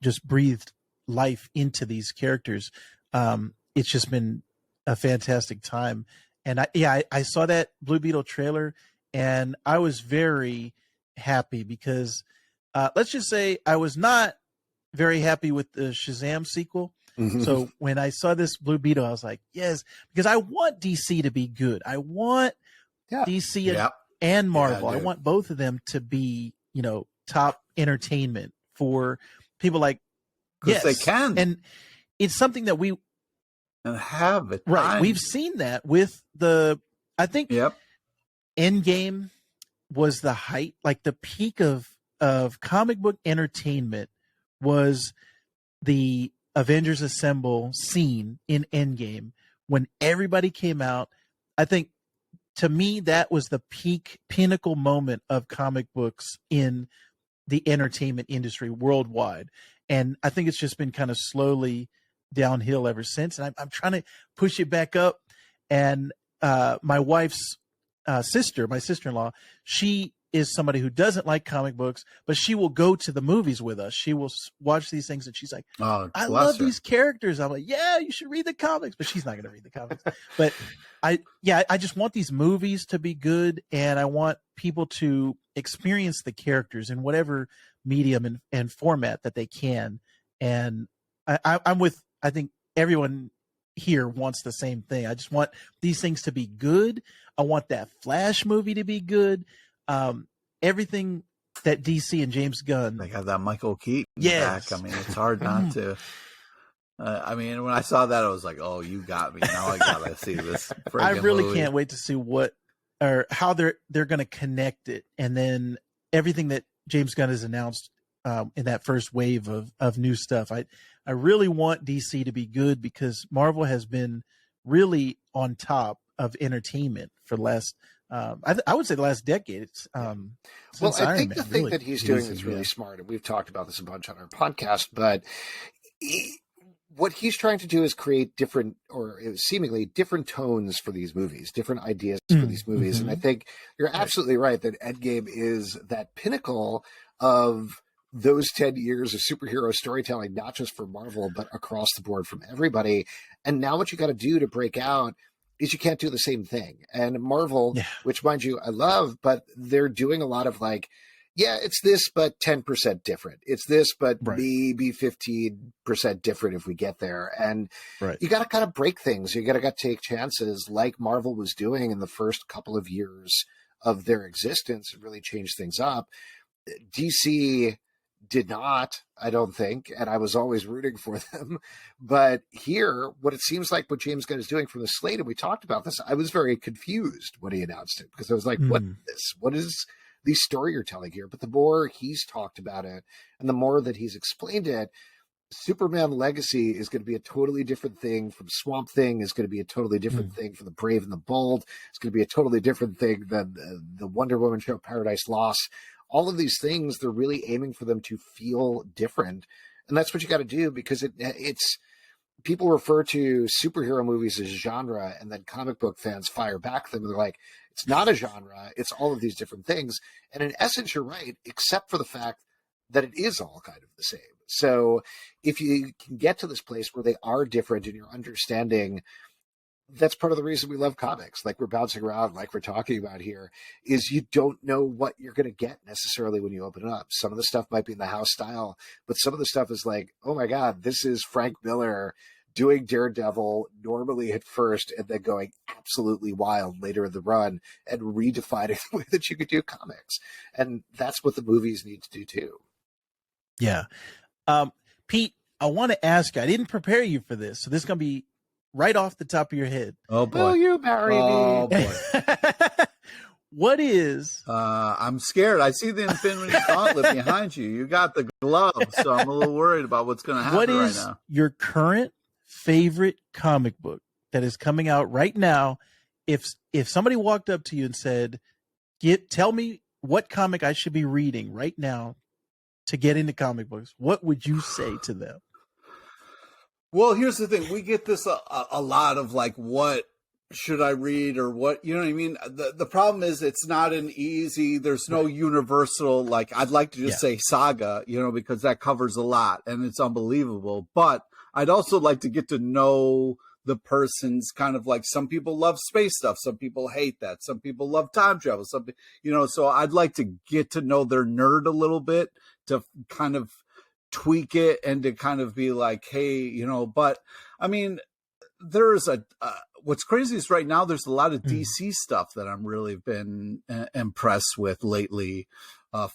Speaker 3: just breathed life into these characters. It's just been a fantastic time. And I saw that Blue Beetle trailer and I was very happy because let's just say I was not very happy with the Shazam sequel. So when I saw this Blue Beetle, I was like, yes, because I want DC to be good. I want DC and Marvel. I want both of them to be, top entertainment for people like,
Speaker 2: because they can.
Speaker 3: And it's something that we
Speaker 2: have it.
Speaker 3: Right. We've seen that with I think Endgame was the height, like the peak of comic book entertainment was the Avengers Assemble scene in Endgame when everybody came out. I think, to me, that was the pinnacle moment of comic books in the entertainment industry worldwide. And I think it's just been kind of slowly downhill ever since. And I'm trying to push it back up. And my wife's sister, my sister-in-law, she is somebody who doesn't like comic books, but she will go to the movies with us. She will watch these things and she's like, I love these characters. I'm like, yeah, you should read the comics, but she's not going to read the comics. But I just want these movies to be good. And I want people to experience the characters in whatever medium and format that they can. And I'm with, I think everyone here wants the same thing. I just want these things to be good. I want that Flash movie to be good. Everything that DC and James Gunn,
Speaker 2: they have that Michael Keaton back. I mean, it's hard not to. I mean, when I saw that, I was like, "Oh, you got me!" Now I gotta see this.
Speaker 3: I really
Speaker 2: movie.
Speaker 3: Can't wait to see what or how they're going to connect it, and then everything that James Gunn has announced in that first wave of new stuff. I really want DC to be good because Marvel has been really on top of entertainment for the last. I would say the last decade.
Speaker 1: Well, I think the thing that he's doing is really smart, and we've talked about this a bunch on our podcast, but what he's trying to do is create different, or seemingly different tones for these movies, different ideas for these movies. And I think you're absolutely right that Endgame is that pinnacle of those 10 years of superhero storytelling, not just for Marvel, but across the board from everybody. And now what you got to do to break out is you can't do the same thing. And Marvel, which, mind you, I love, but they're doing a lot of like, it's this, but 10% different. It's this, but maybe 15% different if we get there. And you got to kind of break things. You got to take chances like Marvel was doing in the first couple of years of their existence and really change things up. DC did not, I don't think, and I was always rooting for them. But here, what it seems like what James Gunn is doing from the slate, and we talked about this, I was very confused when he announced it because I was like, what is this? What is the story you're telling here? But the more he's talked about it and the more that he's explained it, Superman Legacy is going to be a totally different thing from Swamp Thing, is going to be a totally different thing from The Brave and the Bold. It's going to be a totally different thing than the Wonder Woman show Paradise Lost. All of these things, they're really aiming for them to feel different. And that's what you got to do, because it's people refer to superhero movies as genre, and then comic book fans fire back at them. And they're like, it's not a genre. It's all of these different things. And in essence, you're right, except for the fact that it is all kind of the same. So if you can get to this place where they are different in your understanding, that's part of the reason we love comics. Like we're bouncing around, like we're talking about here, is you don't know what you're going to get necessarily when you open it up. Some of the stuff might be in the house style, but some of the stuff is like, oh my God, this is Frank Miller doing Daredevil normally at first and then going absolutely wild later in the run and redefining the way that you could do comics. And that's what the movies need to do too.
Speaker 3: Yeah. Pete, I want to ask you, I didn't prepare you for this, so this is going to be right off the top of your head.
Speaker 2: Oh boy.
Speaker 1: Will you marry me?
Speaker 2: Oh boy.
Speaker 3: What is...
Speaker 2: I'm scared. I see the Infinity Gauntlet behind you. You got the glove, so I'm a little worried about what's going to happen
Speaker 3: what
Speaker 2: right
Speaker 3: is
Speaker 2: now.
Speaker 3: your current favorite comic book that is coming out right now? If somebody walked up to you and said, tell me what comic I should be reading right now to get into comic books, what would you say to them?
Speaker 2: Well, here's the thing. We get this a lot of like, what should I read, or what, you know what I mean? The problem is it's not an easy, there's no universal, like, I'd like to just say saga, you know, because that covers a lot and it's unbelievable. But I'd also like to get to know the person's kind of like, some people love space stuff. Some people hate that. Some people love time travel. You know, so I'd like to get to know their nerd a little bit to kind of tweak it and to kind of be like, hey, you know, but I mean, there's what's crazy is right now there's a lot of DC stuff that I'm really been impressed with lately.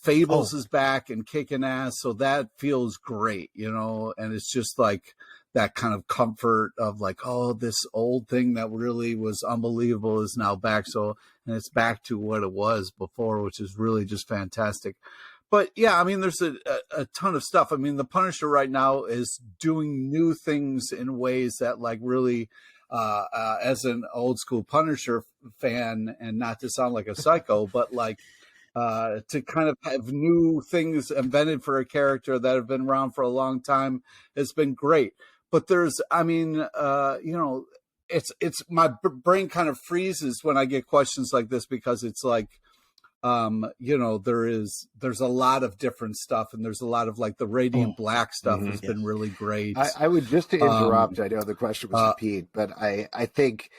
Speaker 2: Fables is back and kicking ass, so that feels great, you know, and it's just like that kind of comfort of like, oh, this old thing that really was unbelievable is now back. So, and it's back to what it was before, which is really just fantastic. But yeah, I mean, there's a ton of stuff. I mean, the Punisher right now is doing new things in ways that like really, as an old school Punisher fan, and not to sound like a psycho, but like to kind of have new things invented for a character that have been around for a long time has been great. But there's, I mean, you know, it's my brain kind of freezes when I get questions like this, because it's like, you know, there's a lot of different stuff, and there's a lot of like the Radiant Black stuff has been really great.
Speaker 1: I would just to interrupt. I know the question was for Pete, but I think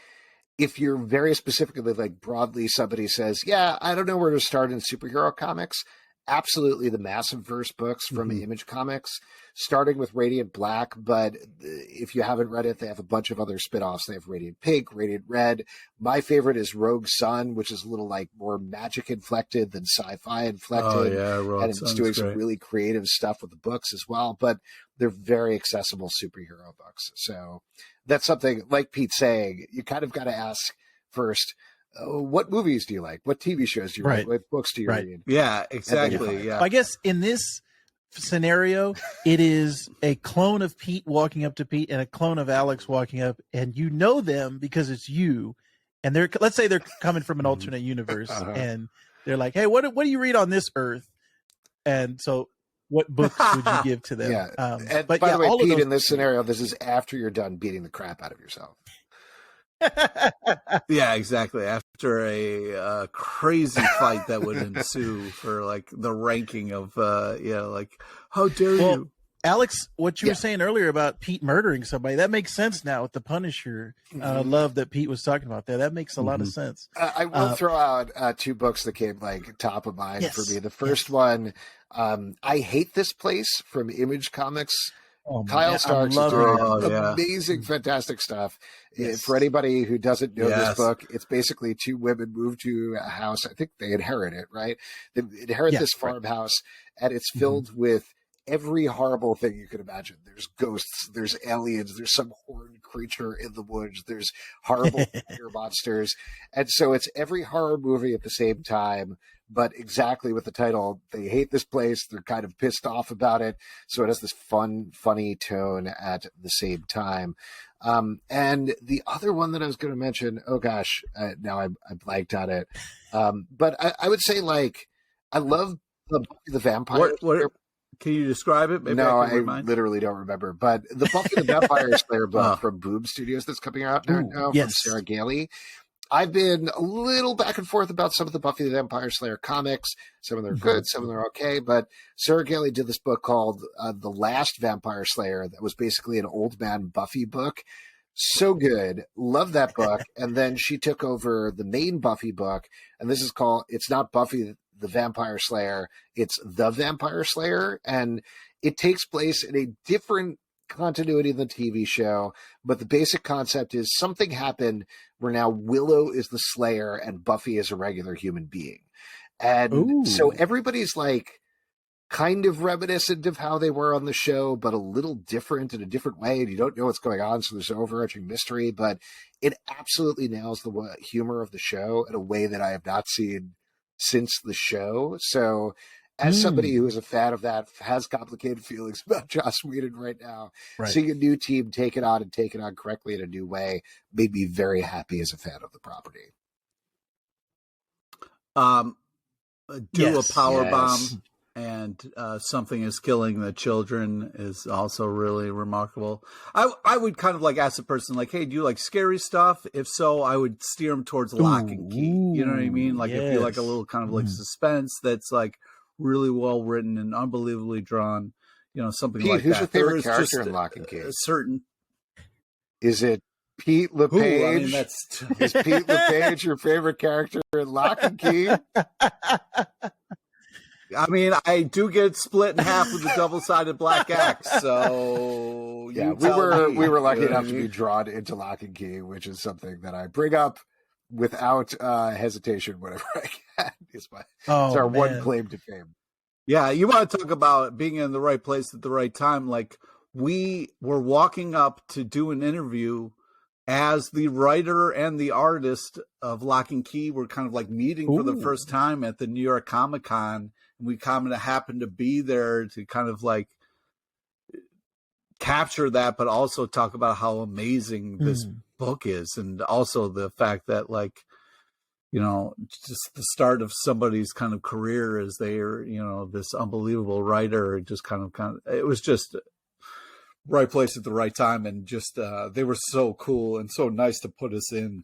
Speaker 1: if you're very specifically like broadly, somebody says, yeah, I don't know where to start in superhero comics. Absolutely, the Massive Verse books from Image Comics, starting with Radiant Black. But if you haven't read it, they have a bunch of other spinoffs. They have Radiant Pink, Radiant Red. My favorite is Rogue Sun, which is a little like more magic inflected than sci-fi inflected.
Speaker 2: Oh yeah, Rogue
Speaker 1: and it's
Speaker 2: Sun's
Speaker 1: doing
Speaker 2: great.
Speaker 1: some really creative stuff with the books as well. But they're very accessible superhero books. So that's something, like Pete's saying, you kind of got to ask first, what movies do you like? What TV shows do you like? What books do you read?
Speaker 2: Yeah, exactly. Yeah.
Speaker 3: I guess in this scenario, it is a clone of Pete walking up to Pete and a clone of Alex walking up, and you know them because it's you. And they're, let's say they're coming from an alternate universe, and they're like, hey, what do you read on this Earth? And so what books would you give to them?
Speaker 1: And by the way, Pete, in this scenario, this is after you're done beating the crap out of yourself.
Speaker 2: Yeah, exactly. After a crazy fight that would ensue for like the ranking of like, how dare you?
Speaker 3: Alex, what you were saying earlier about Pete murdering somebody, that makes sense now with the Punisher love that Pete was talking about there. That makes a lot of sense.
Speaker 1: I will throw out two books that came like top of mind for me. The first one, I Hate This Place from Image Comics. Kyle Starks is doing amazing, fantastic stuff. For anybody who doesn't know this book, it's basically two women move to a house. I think they inherit it, right? They inherit this farmhouse, and it's filled with every horrible thing you could imagine. There's ghosts, there's aliens, there's some horned creature in the woods, there's horrible fire monsters. And so it's every horror movie at the same time, but exactly with the title. They hate this place. They're kind of pissed off about it. So it has this fun, funny tone at the same time. And the other one that I was going to mention, oh gosh, now I blanked on it. But I would say, like, I love the Vampire.
Speaker 2: What can you describe it? Maybe
Speaker 1: No, I literally don't remember. But the Buffy the Vampire Slayer book from Boom Studios that's coming out now from Sarah Gailey. I've been a little back and forth about some of the Buffy the Vampire Slayer comics. Some of them are good, some of them are okay. But Sarah Gailey did this book called The Last Vampire Slayer that was basically an old man Buffy book. So good. Love that book. And then she took over the main Buffy book. And this is called, it's not Buffy the Vampire Slayer, it's The Vampire Slayer. And it takes place in a different continuity than the TV show, but the basic concept is something happened where now Willow is the Slayer and Buffy is a regular human being. And so everybody's like kind of reminiscent of how they were on the show, but a little different in a different way. And you don't know what's going on. So there's an overarching mystery, but it absolutely nails the humor of the show in a way that I have not seen since the show. So as somebody who is a fan of that, has complicated feelings about Joss Whedon right now, seeing a new team take it on correctly in a new way made me very happy as a fan of the property.
Speaker 2: A power bomb and something is killing the children is also really remarkable. I would kind of like ask a person like, hey, do you like scary stuff? If so, I would steer them towards Lock and Key. You know what I mean? Like if you like a little kind of like suspense that's like really well written and unbelievably drawn, you know, something
Speaker 1: Pete,
Speaker 2: like
Speaker 1: who's
Speaker 2: that.
Speaker 1: Your favorite character in Lock and Key? Is it Pete LePage?
Speaker 2: I mean,
Speaker 1: is Pete LePage your favorite character in Lock and Key?
Speaker 2: I mean, I do get split in half with a double-sided black axe, so
Speaker 1: yeah, we were lucky enough to be drawn into Lock and Key, which is something that I bring up without hesitation whenever I can. It's our one claim to fame.
Speaker 2: Yeah, you want to talk about being in the right place at the right time. Like, we were walking up to do an interview as the writer and the artist of Lock and Key were kind of like meeting for the first time at the New York Comic-Con. And we kind of happened to be there to kind of like capture that, but also talk about how amazing this book is. And also the fact that, like, you know, just the start of somebody's kind of career as they are, you know, this unbelievable writer, just kind of, it was just right place at the right time. And just, they were so cool and so nice to put us in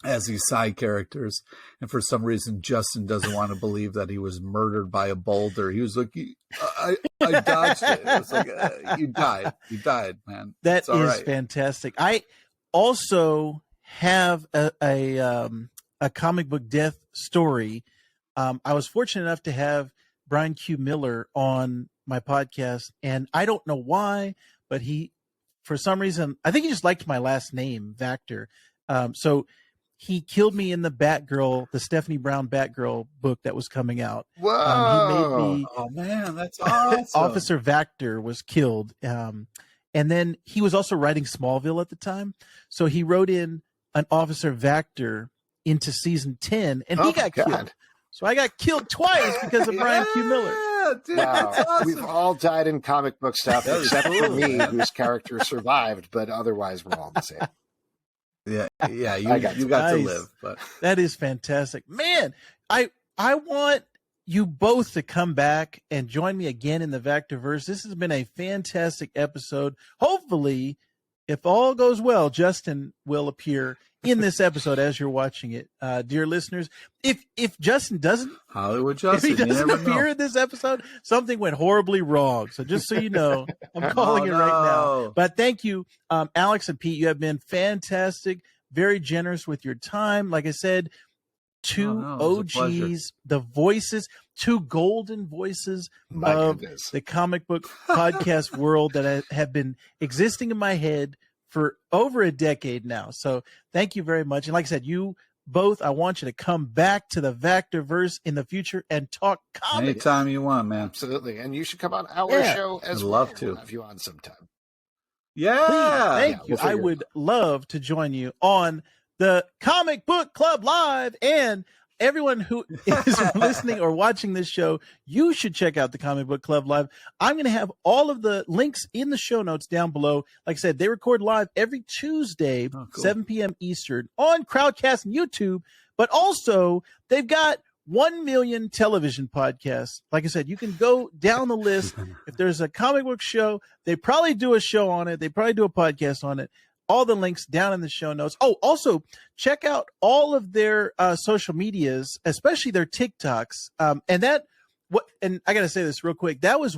Speaker 2: as these side characters. And for some reason, Justin doesn't want to believe that he was murdered by a boulder. He was like, I dodged it. It's like, you died, man.
Speaker 3: That is fantastic. I also have a comic book death story. I was fortunate enough to have Brian Q. Miller on my podcast, and I don't know why, but he, for some reason, I think he just liked my last name, Vactor. So he killed me in the Batgirl, the Stephanie Brown Batgirl book that was coming out.
Speaker 1: Whoa!
Speaker 3: He made me.
Speaker 2: Oh man, that's awesome.
Speaker 3: Officer Vactor was killed, and then he was also writing Smallville at the time, so he wrote in an Officer Vactor into season 10, and he got killed. So I got killed twice because of Brian Q. Miller.
Speaker 2: Dude,
Speaker 1: wow,
Speaker 2: awesome.
Speaker 1: We've all died in comic book stuff except for me, whose character survived, but otherwise we're all the same.
Speaker 2: Yeah, you got to live. But
Speaker 3: that is fantastic, man. I want you both to come back and join me again in the Vactor-Verse. This has been a fantastic episode. Hopefully, if all goes well, Justin will appear in this episode as you're watching it, dear listeners. If Justin doesn't,
Speaker 2: Hollywood Justin,
Speaker 3: if he doesn't appear in this episode, something went horribly wrong. So just so you know, I'm calling it right now. But thank you, Alex and Pete. You have been fantastic, very generous with your time. Like I said, two OGs, the voices, two golden voices of the comic book podcast world that have been existing in my head for over a decade now. So thank you very much. And like I said, you both, I want you to come back to the Vactor-Verse in the future and talk comics.
Speaker 2: Anytime you want, man.
Speaker 1: Absolutely. And you should come on our show as
Speaker 2: I'd
Speaker 1: well.
Speaker 2: love to.
Speaker 1: We'll have you on sometime.
Speaker 2: Yeah.
Speaker 3: Please, thank you.
Speaker 1: we'll figure
Speaker 3: I
Speaker 1: it
Speaker 3: would love to join you on the Comic Book Club Live. And everyone who is listening or watching this show, you should check out the Comic Book Club Live. I'm going to have all of the links in the show notes down below. Like I said, they record live every Tuesday, 7 p.m. Eastern on Crowdcast and YouTube. But also, they've got 1 million television podcasts. Like I said, you can go down the list. If there's a comic book show, they probably do a show on it. They probably do a podcast on it. All the links down in the show notes. Oh, also check out all of their social medias, especially their TikToks. And I got to say this real quick. That's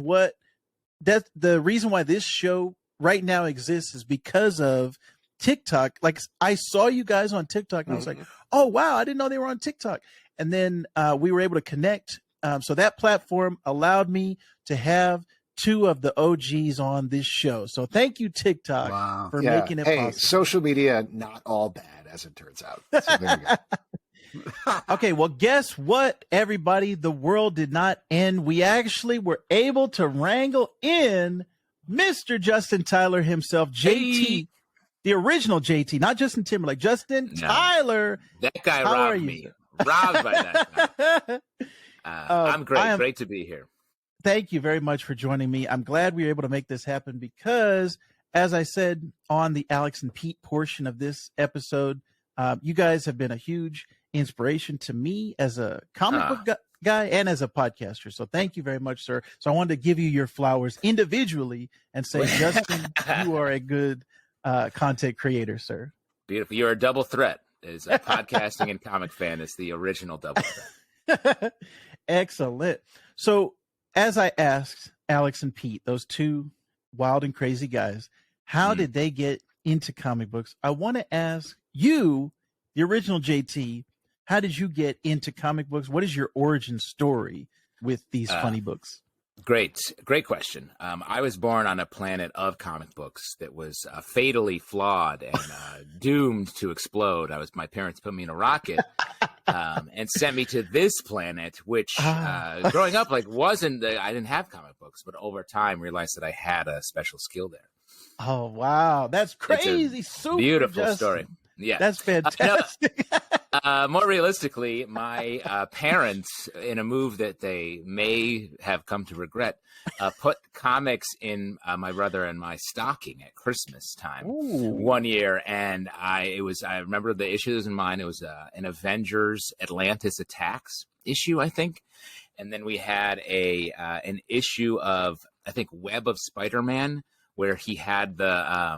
Speaker 3: the reason why this show right now exists is because of TikTok. Like, I saw you guys on TikTok and I was like, oh, wow, I didn't know they were on TikTok. And then we were able to connect. So that platform allowed me to have 2 of the OGs on this show. So thank you, TikTok, for making it possible.
Speaker 1: Social media, not all bad, as it turns out. So there you go.
Speaker 3: Okay, well, guess what, everybody? The world did not end. We actually were able to wrangle in Mr. Justin Tyler himself, JT, the original JT, not Justin Timberlake, Justin Tyler.
Speaker 4: That guy robbed me. Robbed by that guy. I'm great. Great to be here.
Speaker 3: Thank you very much for joining me. I'm glad we were able to make this happen because, as I said on the Alex and Pete portion of this episode, you guys have been a huge inspiration to me as a comic book guy and as a podcaster. So thank you very much, sir. So I wanted to give you your flowers individually and say, Justin, you are a good content creator, sir.
Speaker 4: Beautiful. You're a double threat. As a podcasting and comic fan, is the original double threat.
Speaker 3: Excellent. So, as I asked Alex and Pete, those 2 wild and crazy guys, how did they get into comic books? I want to ask you, the original JT, how did you get into comic books? What is your origin story with these funny books?
Speaker 4: Great question. I was born on a planet of comic books that was fatally flawed and doomed to explode. My parents put me in a rocket and sent me to this planet, which growing up, I didn't have comic books, but over time realized that I had a special skill there.
Speaker 3: Oh, wow. That's crazy. Super
Speaker 4: beautiful
Speaker 3: Justin.
Speaker 4: Story. Yeah.
Speaker 3: That's fantastic.
Speaker 4: More realistically, my parents, in a move that they may have come to regret, put comics in my brother and my stocking at Christmas time one year. And I remember the issues in mine. It was an Avengers Atlantis Attacks issue, I think. And then we had an issue of, I think, Web of Spider-Man, where he had the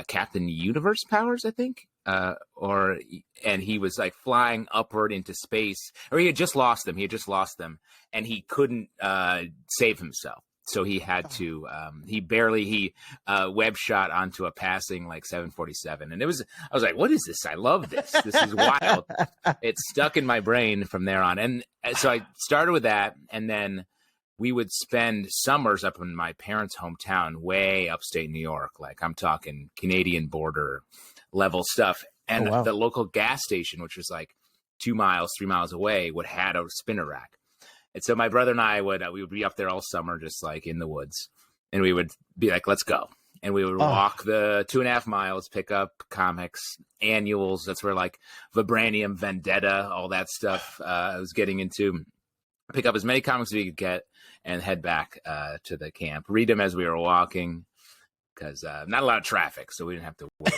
Speaker 4: Captain Universe powers, I think. And he was like flying upward into space, or he had just lost them. And he couldn't save himself. So he had to, he web shot onto a passing like 747. And I was like, what is this? I love this. This is wild. It stuck in my brain from there on. And so I started with that. And then we would spend summers up in my parents' hometown, way upstate New York. Like, I'm talking Canadian border level stuff. And the local gas station, which was like 2 miles, 3 miles away, would had a spinner rack. And so my brother and I we would be up there all summer, just like in the woods. And we would be like, let's go. And we would walk the 2.5 miles, pick up comics, annuals. That's where like Vibranium, Vendetta, all that stuff I was getting into. Pick up as many comics as we could get and head back to the camp. Read them as we were walking because not a lot of traffic, so we didn't have to worry.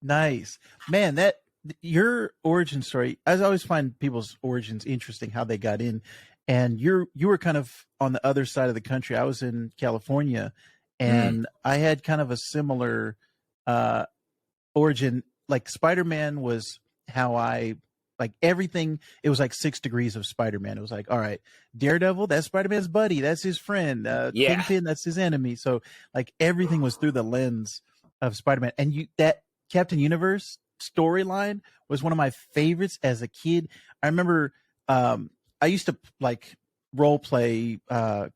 Speaker 3: Nice. Man, your origin story, I always find people's origins interesting, how they got in. And you were kind of on the other side of the country. I was in California, and I had kind of a similar origin. Like, Spider-Man was how I, like, everything. It was like 6 degrees of Spider-Man. It was like, all right, Daredevil, that's Spider-Man's buddy. That's his friend. Kingpin, that's his enemy. So, like, everything was through the lens of Spider-Man. And that Captain Universe storyline was one of my favorites as a kid. I remember I used to like role play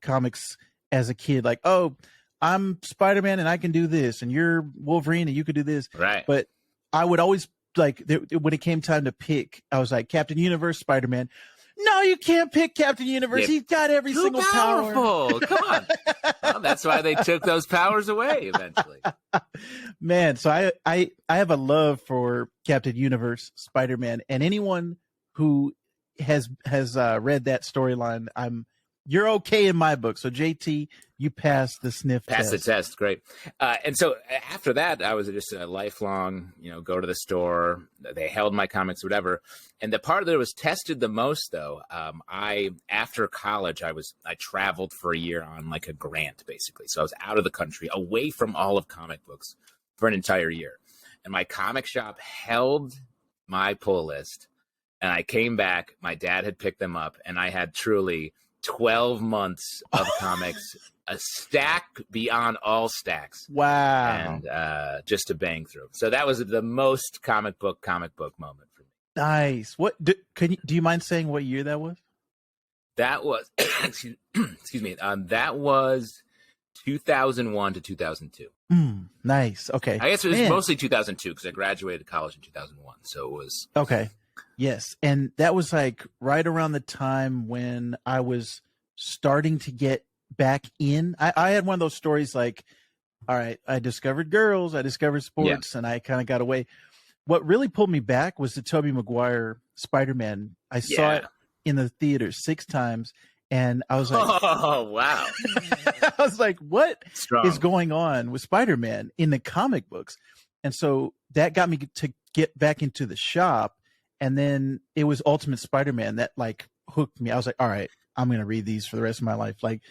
Speaker 3: comics as a kid, like, oh, I'm Spider-Man and I can do this, and you're Wolverine and you could do this.
Speaker 4: Right.
Speaker 3: But I would always like when it came time to pick, I was like, Captain Universe, Spider-Man. No, you can't pick Captain Universe. He's got every
Speaker 4: Too
Speaker 3: single
Speaker 4: powerful.
Speaker 3: power.
Speaker 4: Come on. Well, that's why they took those powers away eventually.
Speaker 3: Man, so I have a love for Captain Universe, Spider-Man, and anyone who has read that storyline, you're okay in my book. So JT, you passed the sniff
Speaker 4: Pass
Speaker 3: test.
Speaker 4: the test, great. And so after that, I was just a lifelong, go to the store. They held my comics, whatever. And the part that was tested the most, though, after college, I traveled for a year on like a grant, basically. So I was out of the country, away from all of comic books for an entire year. And my comic shop held my pull list. And I came back. My dad had picked them up, and I had truly 12 months of comics, a stack beyond all stacks.
Speaker 3: Wow.
Speaker 4: And just to bang through. So that was the most comic book moment for me.
Speaker 3: Nice. What do you mind saying what year that was?
Speaker 4: That was excuse me. That was 2001 to 2002.
Speaker 3: Nice. Okay.
Speaker 4: I guess it was mostly 2002 because I graduated college in 2001. So it was
Speaker 3: okay. Yes. And that was like right around the time when I was starting to get back in. I had one of those stories like, all right, I discovered girls, I discovered sports, and I kind of got away. What really pulled me back was the Tobey Maguire Spider-Man. I saw it in the theater 6 times, and I was like,
Speaker 4: oh, wow.
Speaker 3: I was like, what is going on with Spider-Man in the comic books? And so that got me to get back into the shop. And then it was Ultimate Spider-Man that like hooked me. I was like, all right, I'm going to read these for the rest of my life. Like,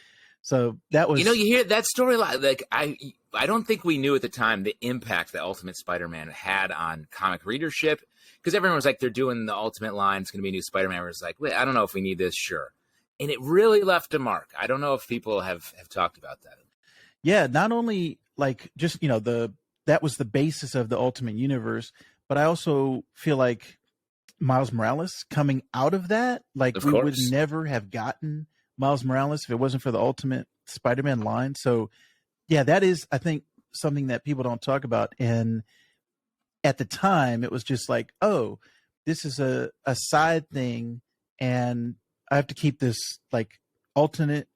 Speaker 3: so that was,
Speaker 4: you hear that storyline. Like I don't think we knew at the time the impact that Ultimate Spider-Man had on comic readership, because everyone was like, they're doing the Ultimate line. It's going to be a new Spider-Man. We're like, wait, I don't know if we need this. Sure. And it really left a mark. I don't know if people have talked about that.
Speaker 3: Yeah. Not only like just, that was the basis of the Ultimate Universe, but I also feel like Miles Morales coming out of that, like we would never have gotten Miles Morales if it wasn't for the Ultimate Spider-Man line. So yeah, that is, I think, something that people don't talk about. And at the time it was just like, oh, this is a side thing, and I have to keep this like ultimate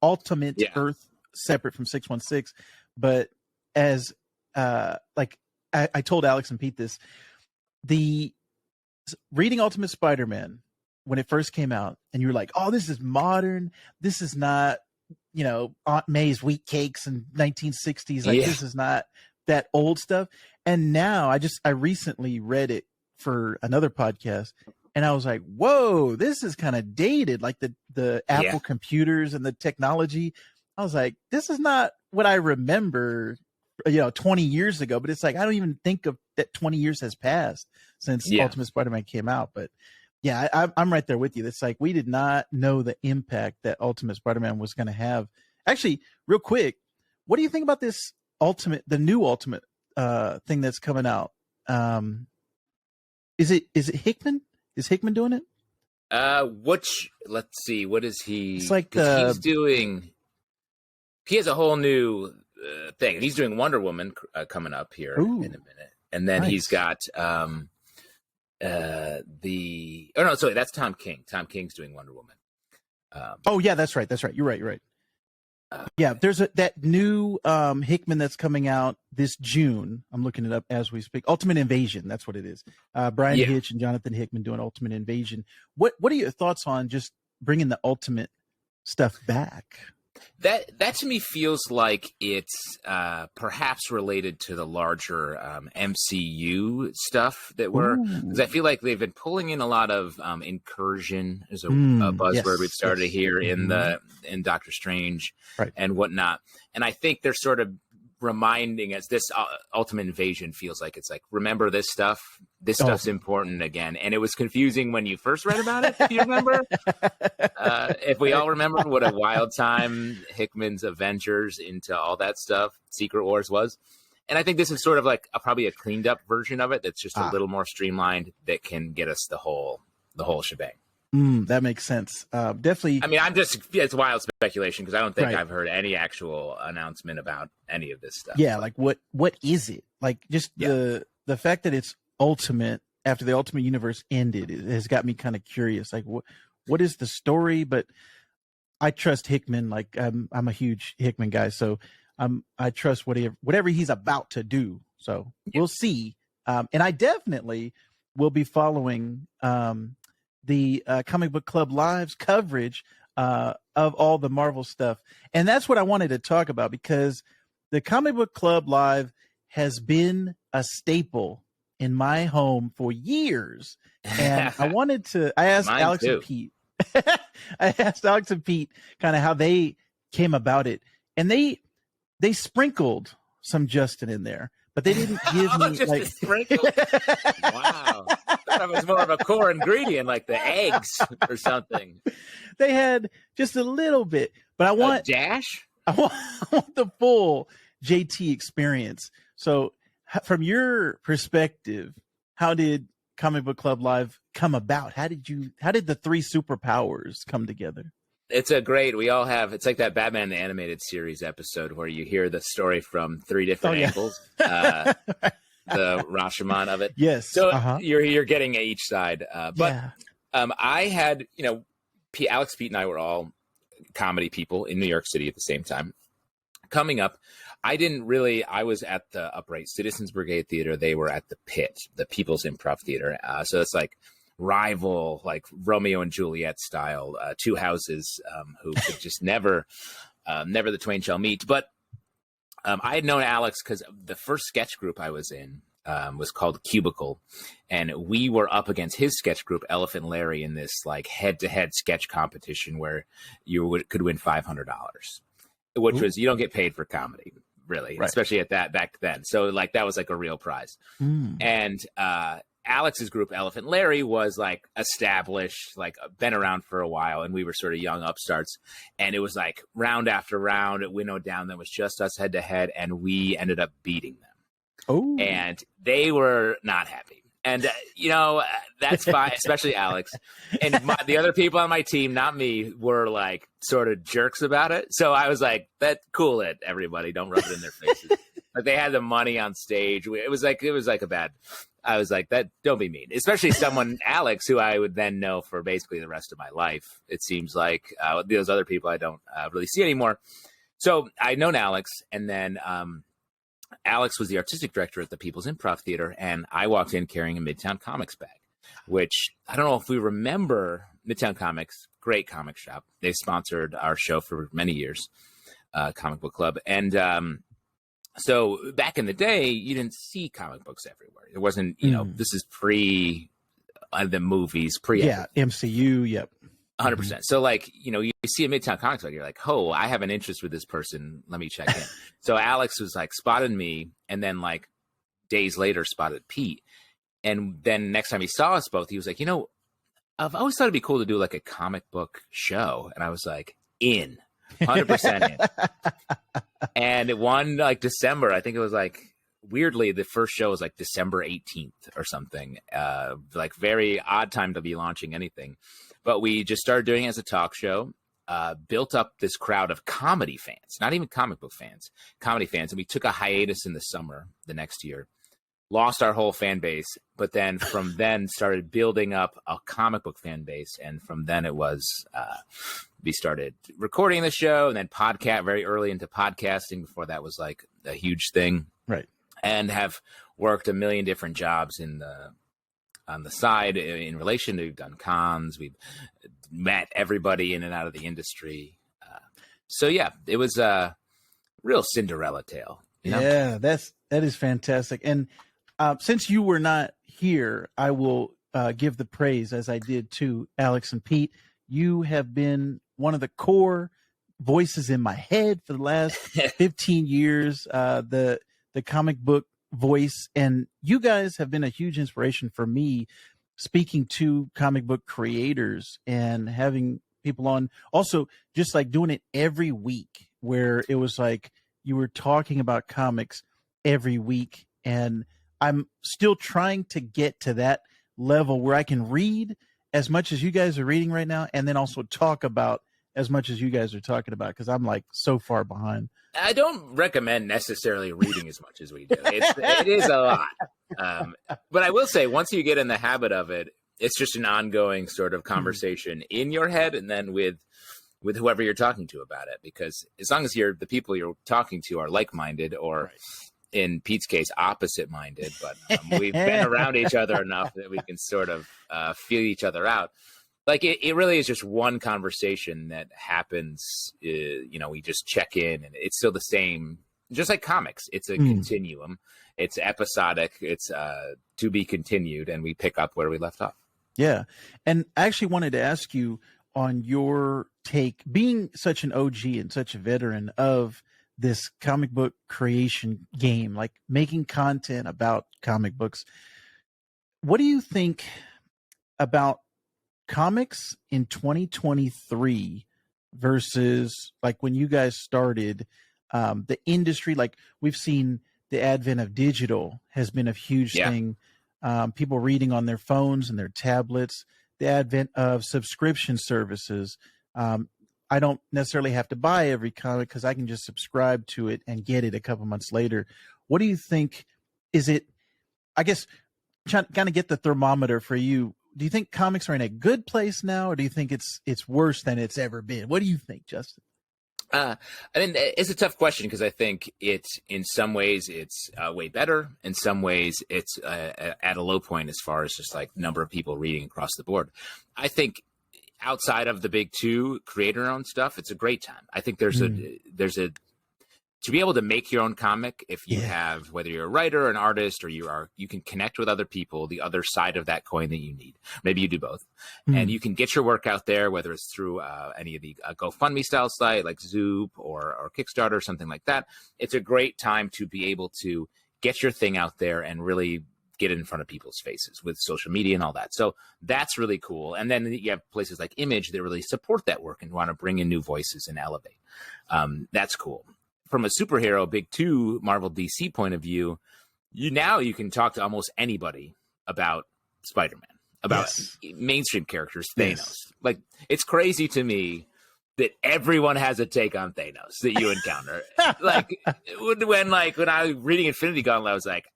Speaker 3: Earth separate from 616. But as like I told Alex and Pete this, reading Ultimate Spider-Man when it first came out, and you were like, oh, this is modern. This is not, Aunt May's wheat cakes in 1960s. Like, this is not that old stuff. And now I recently read it for another podcast, and I was like, whoa, this is kind of dated. Like the Apple computers and the technology. I was like, this is not what I remember, 20 years ago. But it's like, I don't even think of that 20 years has passed since Ultimate Spider-Man came out. But yeah, I'm right there with you. It's like we did not know the impact that Ultimate Spider-Man was going to have. Actually, real quick, what do you think about this the new Ultimate thing that's coming out? Is it Hickman? Is Hickman doing it?
Speaker 4: Let's see. What is he?
Speaker 3: It's like
Speaker 4: he's doing. He has a whole new thing. He's doing Wonder Woman coming up here in a minute, and then he's got that's Tom King. Tom King's doing Wonder Woman.
Speaker 3: That's right. You're right. There's that new Hickman that's coming out this June. I'm looking it up as we speak. Ultimate Invasion, that's what it is. Brian Hitch and Jonathan Hickman doing Ultimate Invasion. What are your thoughts on just bringing the Ultimate stuff back?
Speaker 4: That to me feels like it's perhaps related to the larger MCU stuff that because I feel like they've been pulling in a lot of incursion is a buzzword we've started to hear in Doctor Strange and whatnot, and I think they're sort of reminding us this Ultimate Invasion feels like it's like, remember this stuff. This stuff's important again. And it was confusing when you first read about it, if you remember. If we all remember what a wild time Hickman's Avengers into all that stuff, Secret Wars was. And I think this is sort of like probably a cleaned up version of it that's just a little more streamlined that can get us the whole shebang.
Speaker 3: That makes sense. Definitely.
Speaker 4: I mean, it's wild speculation because I don't think I've heard any actual announcement about any of this stuff.
Speaker 3: Yeah, like what is it? Like just the fact that it's Ultimate, after the Ultimate Universe ended, it has got me kind of curious. Like, what is the story? But I trust Hickman. Like, I'm a huge Hickman guy, so I trust whatever he's about to do. So we'll see. And I definitely will be following the Comic Book Club Live's coverage of all the Marvel stuff. And that's what I wanted to talk about, because the Comic Book Club Live has been a staple in my home for years. And I asked
Speaker 4: Mine
Speaker 3: Alex
Speaker 4: too.
Speaker 3: and Pete. I asked Alex and Pete kind of how they came about it. And they sprinkled some Justin in there, but they didn't give me
Speaker 4: just a sprinkle. Wow. I thought it was more of a core ingredient, like the eggs or something.
Speaker 3: They had just a little bit, but I want
Speaker 4: a dash.
Speaker 3: I want the full JT experience. So from your perspective, how did Comic Book Club Live come about? How did the three superpowers come together?
Speaker 4: It's it's like that Batman the Animated Series episode where you hear the story from three different angles, the Rashomon of it.
Speaker 3: Yes.
Speaker 4: So you're getting each side. I had, Alex, Pete, and I were all comedy people in New York City at the same time. Coming up, I was at the Upright Citizens Brigade Theater. They were at the Pit, the People's Improv Theater. So it's like rival, like Romeo and Juliet style, two houses who could just never the twain shall meet. But I had known Alex because the first sketch group I was in was called Cubicle, and we were up against his sketch group, Elephant Larry, in this like head-to-head sketch competition where you could win $500, which was, you don't get paid for comedy, really,
Speaker 3: right,
Speaker 4: especially at that back then. So like that was like a real prize. And Alex's group, Elephant Larry, was like established, like been around for a while, and we were sort of young upstarts. And it was like round after round, it winnowed down. That was just us head to head, and we ended up beating them.
Speaker 3: Oh,
Speaker 4: and they were not happy. And that's fine, especially Alex. And the other people on my team, not me, were like sort of jerks about it. So I was like, cool it, everybody, don't rub it in their faces. Like they had the money on stage. It was like a bad. I was like, don't be mean, especially someone, Alex, who I would then know for basically the rest of my life. It seems like those other people I don't really see anymore. So I'd known Alex, and then Alex was the artistic director at the People's Improv Theater, and I walked in carrying a Midtown Comics bag, which I don't know if we remember. Midtown Comics, great comic shop. They sponsored our show for many years, Comic Book Club. And so back in the day, you didn't see comic books everywhere. It wasn't, this is pre the movies, pre
Speaker 3: MCU, yep.
Speaker 4: 100%. So like, you see a Midtown Comics book, you're like, oh, I have an interest with this person. Let me check in. So Alex was like, spotted me. And then like days later spotted Pete. And then next time he saw us both, he was like, I've always thought it'd be cool to do like a comic book show. And I was like, 100% in. And it won like December. I think it was like, weirdly, the first show was like December 18th or something. Like very odd time to be launching anything. But we just started doing it as a talk show, built up this crowd of comedy fans, not even comic book fans, comedy fans. And we took a hiatus in the summer the next year, lost our whole fan base, but then from then started building up a comic book fan base. And from then it was, we started recording the show, and then very early into podcasting before that was like a huge thing.
Speaker 3: Right.
Speaker 4: And have worked a million different jobs on the side in relation to, we've done cons, we've met everybody in and out of the industry. So yeah, it was a real Cinderella tale.
Speaker 3: Yeah, that is fantastic. And since you were not here, I will give the praise, as I did to Alex and Pete. You have been one of the core voices in my head for the last 15 years, the comic book voice, and you guys have been a huge inspiration for me speaking to comic book creators and having people on, also just like doing it every week, where it was like you were talking about comics every week. And I'm still trying to get to that level where I can read as much as you guys are reading right now, and then also talk about as much as you guys are talking about, because I'm like so far behind.
Speaker 4: I don't recommend necessarily reading as much as we do. It is a lot. But I will say, once you get in the habit of it, it's just an ongoing sort of conversation in your head, and then with whoever you're talking to about it. Because as long as the people you're talking to are like-minded, or in Pete's case, opposite-minded, but we've been around each other enough that we can sort of feel each other out. Like it really is just one conversation that happens. We just check in, and it's still the same. Just like comics, it's a continuum. It's episodic. It's to be continued, and we pick up where we left off.
Speaker 3: Yeah, and I actually wanted to ask you on your take, being such an OG and such a veteran of this comic book creation game, like making content about comic books. What do you think about comics in 2023 versus like when you guys started the industry? Like we've seen the advent of digital has been a huge thing. People reading on their phones and their tablets, the advent of subscription services. I don't necessarily have to buy every comic because I can just subscribe to it and get it a couple months later. What do you think? Is it, I guess, trying to kind of get the thermometer for you. Do you think comics are in a good place now, or do you think it's worse than it's ever been? What do you think, Justin?
Speaker 4: I mean, it's a tough question because I think it's in some ways it's way better. In some ways, it's at a low point as far as just like number of people reading across the board. I think outside of the big two creator-owned stuff, it's a great time. I think there's a to be able to make your own comic, if you have, whether you're a writer, an artist, or you can connect with other people, the other side of that coin that you need. Maybe you do both. And you can get your work out there, whether it's through any of the GoFundMe style site like Zoop or Kickstarter or something like that. It's a great time to be able to get your thing out there and really get it in front of people's faces with social media and all that. So that's really cool. And then you have places like Image that really support that work and want to bring in new voices and elevate. That's cool. From a superhero, big two, Marvel DC point of view, you can talk to almost anybody about Spider-Man, about mainstream characters, Thanos. Like, it's crazy to me that everyone has a take on Thanos that you encounter. like when I was reading Infinity Gauntlet, I was like,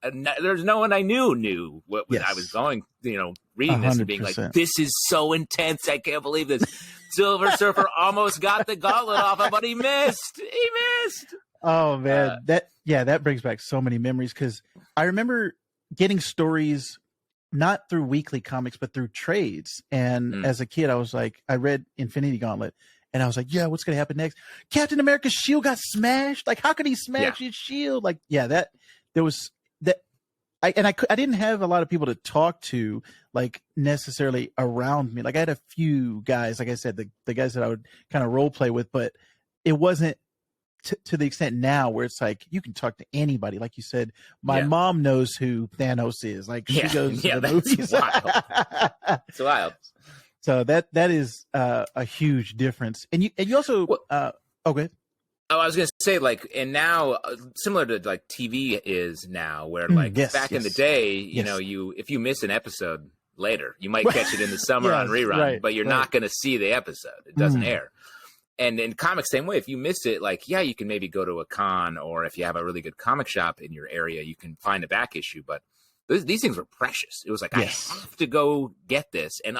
Speaker 4: there's no one I knew what I was going, reading this and being like, this is so intense. I can't believe this. Silver Surfer almost got the gauntlet off him, but he missed. Oh man, that brings back so many memories, because I remember getting stories not through weekly comics but through trades. And as a kid, I was like, I read Infinity Gauntlet, and I was like, yeah, what's gonna happen next? Captain America's shield got smashed. Like, how could he smash his shield? Like, I didn't have a lot of people to talk to, like, necessarily around me. Like, I had a few guys, like I said, the guys that I would kind of role play with, but it wasn't to the extent now where it's like you can talk to anybody. Like you said, my mom knows who Thanos is. Like, she goes to the movies. Wild. It's wild. So that is a huge difference. And you also okay. Oh, I was going to say, like, and now similar to like TV is now, where like back in the day, if you miss an episode later, you might catch it in the summer on rerun, but you're not going to see the episode. It doesn't air. And in comics, same way. If you miss it, like, you can maybe go to a con, or if you have a really good comic shop in your area, you can find a back issue. But these things were precious. It was like, I have to go get this. And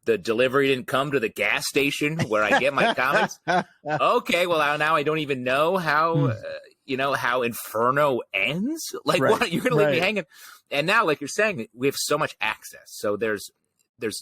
Speaker 4: the delivery didn't come to the gas station where I get my comics. Okay, well, now I don't even know how, how Inferno ends. Like, what? You're going to leave me hanging. And now, like you're saying, we have so much access. So there's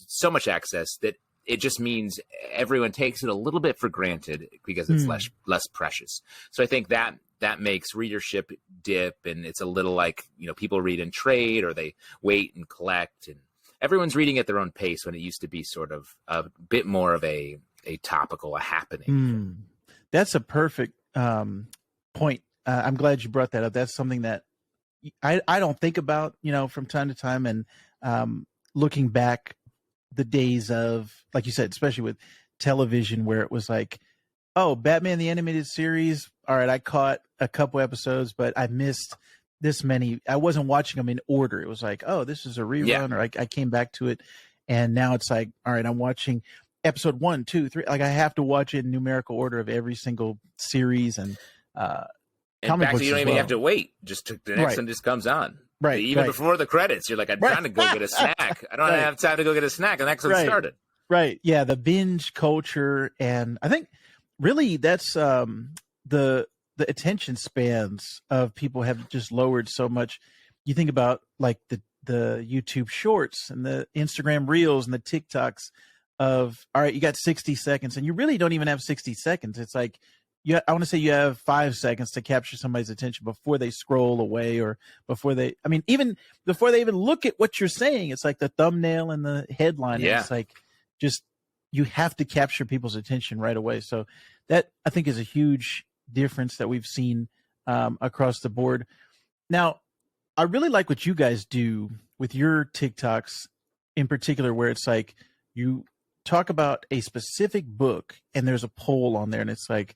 Speaker 4: so much access that it just means everyone takes it a little bit for granted because it's less precious. So I think that makes readership dip, and it's a little like, people read and trade, or they wait and collect, and everyone's reading at their own pace when it used to be sort of a bit more of a topical, a happening.
Speaker 3: That's a perfect point. I'm glad you brought that up. That's something that I don't think about, from time to time. And looking back, the days of, like you said, especially with television, where it was like, oh, Batman the Animated Series. All right, I caught a couple episodes, but I missed this many. I wasn't watching them in order. It was like, oh, this is a rerun, or I came back to it. And now it's like, all right, I'm watching episode 1, 2, 3. Like I have to watch it in numerical order of every single series and
Speaker 4: in fact, you don't even have to wait. Just the next one just comes on.
Speaker 3: Right.
Speaker 4: Even before the credits, you're like, I'm trying to go get a snack. I don't have time to go get a snack. And the next one started.
Speaker 3: Right. Yeah. The binge culture. And I think really that's the attention spans of people have just lowered so much. You think about like the YouTube shorts and the Instagram reels and the TikToks of, all right, you got 60 seconds and you really don't even have 60 seconds. It's like, I want to say you have 5 seconds to capture somebody's attention before they scroll away or even before they even look at what you're saying. It's like the thumbnail and the headline. Yeah. It's like, just, you have to capture people's attention right away. So that I think is a huge difference that we've seen across the board. Now, I really like what you guys do with your TikToks in particular, where it's like you talk about a specific book and there's a poll on there and it's like,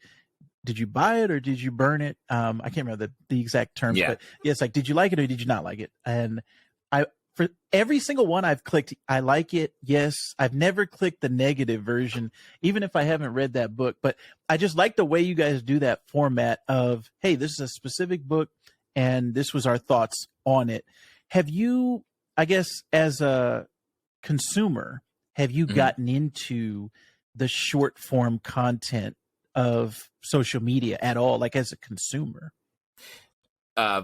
Speaker 3: did you buy it or did you burn it? I can't remember the exact terms, but yeah, it's like, did you like it or did you not like it? And for every single one I've clicked, I like it. Yes. I've never clicked the negative version, even if I haven't read that book, but I just like the way you guys do that format of, hey, this is a specific book and this was our thoughts on it. Have you, I guess, as a consumer, have you gotten into the short form content of social media at all, like as a consumer?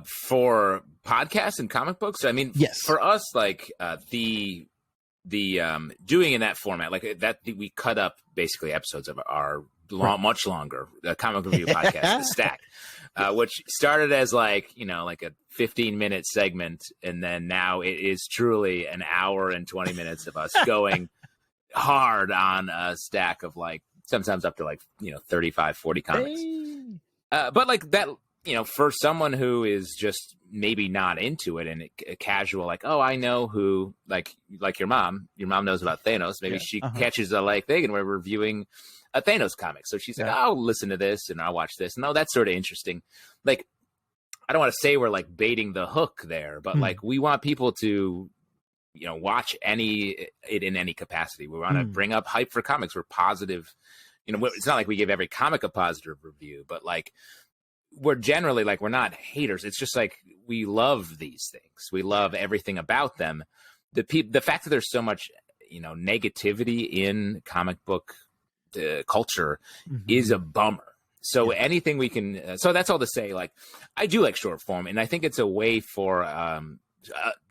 Speaker 4: For podcasts and comic books, I mean,
Speaker 3: yes.
Speaker 4: For us, like the doing in that format, like that, we cut up basically episodes of our much longer comic review podcast, The Stack, which started as like a 15-minute segment, and then now it is truly an hour and 20 minutes of us going hard on a stack of like sometimes up to like 35, 40 comics. Hey. But like that, for someone who is just maybe not into it and a casual, like, oh, I know who, like your mom knows about Thanos. Maybe she catches a like thing and we're reviewing a Thanos comic. So she's like, I'll listen to this and I'll watch this. No, that's sort of interesting. Like, I don't want to say we're like baiting the hook there, but like we want people to, watch it in any capacity. We want to bring up hype for comics. We're positive. It's not like we give every comic a positive review, but like, we're generally like, we're not haters. It's just like, we love these things. We love everything about them. The fact that there's so much, negativity in comic book culture is a bummer. So anything we can, so that's all to say, like, I do like short form, and I think it's a way for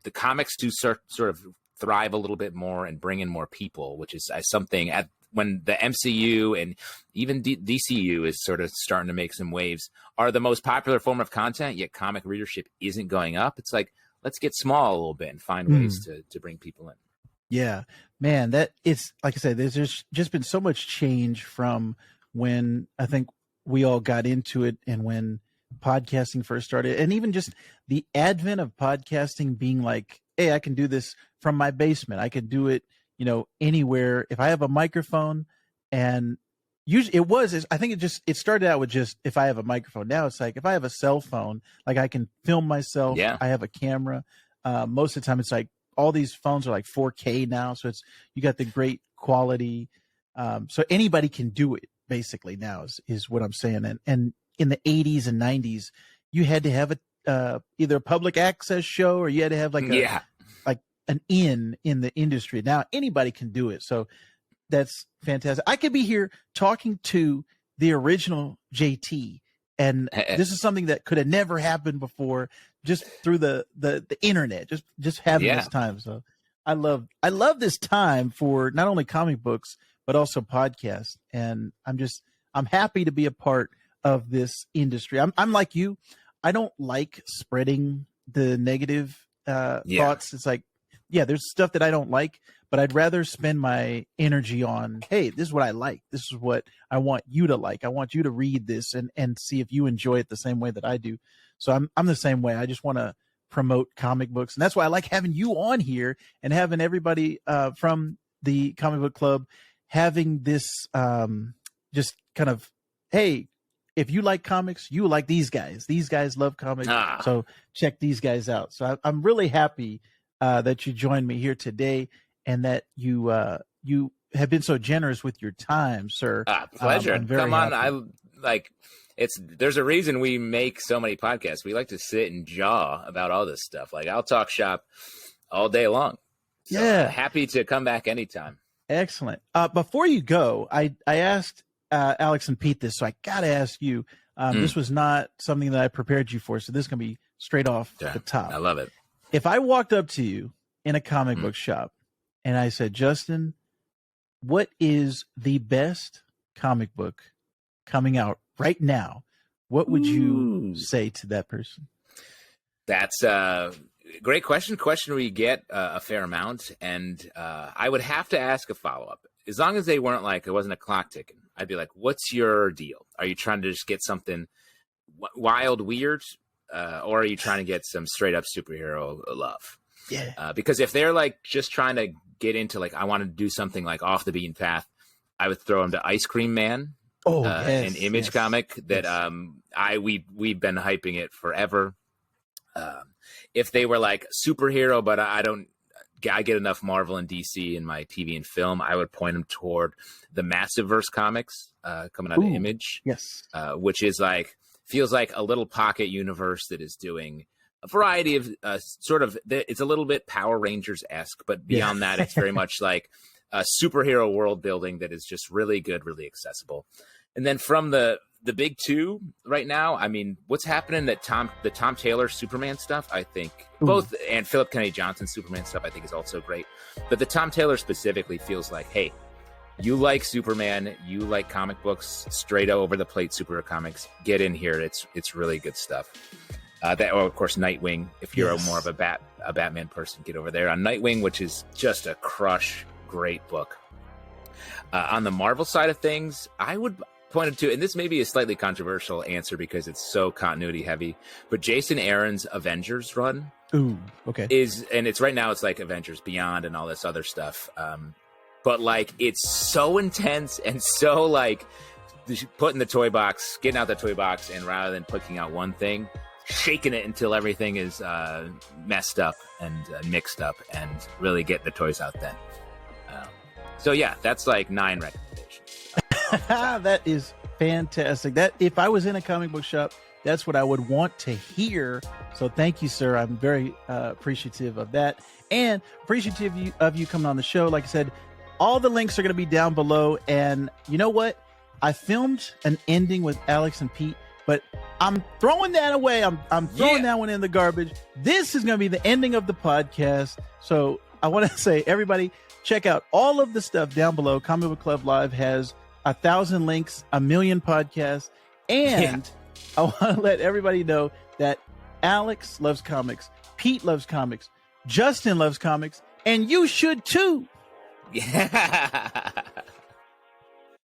Speaker 4: the comics to sort of thrive a little bit more and bring in more people, which is something when the MCU and even DCU is sort of starting to make some waves, are the most popular form of content, yet comic readership isn't going up. It's like, let's get small a little bit and find ways to bring people in. Yeah, man, that it's like I said, there's just been so much change from when I think we all got into it and when podcasting first started, and even just the advent of podcasting being like, hey, I can do this from my basement. I can do it, anywhere. If I have a microphone, and usually I think it started out with just if I have a microphone. Now it's like if I have a cell phone, like I can film myself. Yeah. I have a camera. Most of the time it's like all these phones are like 4K now. So you got the great quality. So anybody can do it basically now is what I'm saying. And in the 80s and 90s, you had to have either a public access show or you had to have like an in the industry. Now anybody can do it. So that's fantastic. I could be here talking to the original JT, and this is something that could have never happened before, just through the internet, just having this time. So I love this time for not only comic books, but also podcasts. And I'm happy to be a part of this industry. I'm like you. I don't like spreading the negative thoughts. It's like, there's stuff that I don't like, but I'd rather spend my energy on, hey, this is what I like. This is what I want you to like. I want you to read this and see if you enjoy it the same way that I do. So I'm the same way. I just want to promote comic books. And that's why I like having you on here and having everybody from the comic book club having this just kind of, hey, if you like comics, you like these guys. These guys love comics. So check these guys out. So I'm really happy that you joined me here today, and that you
Speaker 3: have been so generous with your time, sir.
Speaker 4: Pleasure.
Speaker 3: I'm very
Speaker 4: Come on.
Speaker 3: happy.
Speaker 4: There's a reason we make so many podcasts. We like to sit and jaw about all this stuff. Like, I'll talk shop all day long. So
Speaker 3: Yeah.
Speaker 4: Happy to come back anytime.
Speaker 3: Excellent. Before you go, I asked Alex and Pete this, so I got to ask you. This was not something that I prepared you for, so this is going to be straight off the top.
Speaker 4: I love it.
Speaker 3: If I walked up to you in a comic book shop and I said, Justin, what is the best comic book coming out right now? What would you say to that person?
Speaker 4: That's a great question. Question we get a fair amount. And I would have to ask a follow-up. As long as they weren't like, it wasn't a clock ticking, I'd be like, what's your deal? Are you trying to just get something wild, weird? Or are you trying to get some straight up superhero love?
Speaker 3: Yeah.
Speaker 4: Because if they're like just trying to get into like, I want to do something like off the beaten path, I would throw them to Ice Cream Man. An Image comic that we've been hyping it forever. If they were like superhero, but I get enough Marvel and DC in my TV and film, I would point them toward the Massive-Verse comics coming out of Image.
Speaker 3: Yes.
Speaker 4: Which is like, feels like a little pocket universe that is doing a variety of it's a little bit Power Rangers-esque, but beyond that, it's very much like a superhero world building that is just really good, really accessible. And then from the big two right now, I mean, what's happening the Tom Taylor Superman stuff, I think both, and Philip Kennedy Johnson Superman stuff, I think is also great. But the Tom Taylor specifically feels like, hey, you like Superman, you like comic books, straight over the plate superhero comics, get in here. It's really good stuff. Of course, Nightwing. If you're more of a Batman person, get over there on Nightwing, which is just a crush, great book. On the Marvel side of things, I would point to, and this may be a slightly controversial answer because it's so continuity heavy, but Jason Aaron's Avengers run it's right now, it's like Avengers Beyond and all this other stuff. But like, it's so intense and so like putting the toy box, getting out the toy box, and rather than picking out one thing, shaking it until everything is messed up and mixed up, and really getting the toys out then. So yeah, that's like 9 recommendations.
Speaker 3: That is fantastic. That if I was in a comic book shop, that's what I would want to hear. So thank you, sir. I'm very appreciative of that, and appreciative of you coming on the show. Like I said, all the links are going to be down below. And you know what? I filmed an ending with Alex and Pete, but I'm throwing that away. I'm throwing that one in the garbage. This is going to be the ending of the podcast. So I want to say, everybody, check out all of the stuff down below. Comic Book Club Live has 1,000 links, 1 million podcasts. And I want to let everybody know that Alex loves comics, Pete loves comics, Justin loves comics, and you should too.
Speaker 4: Yeah.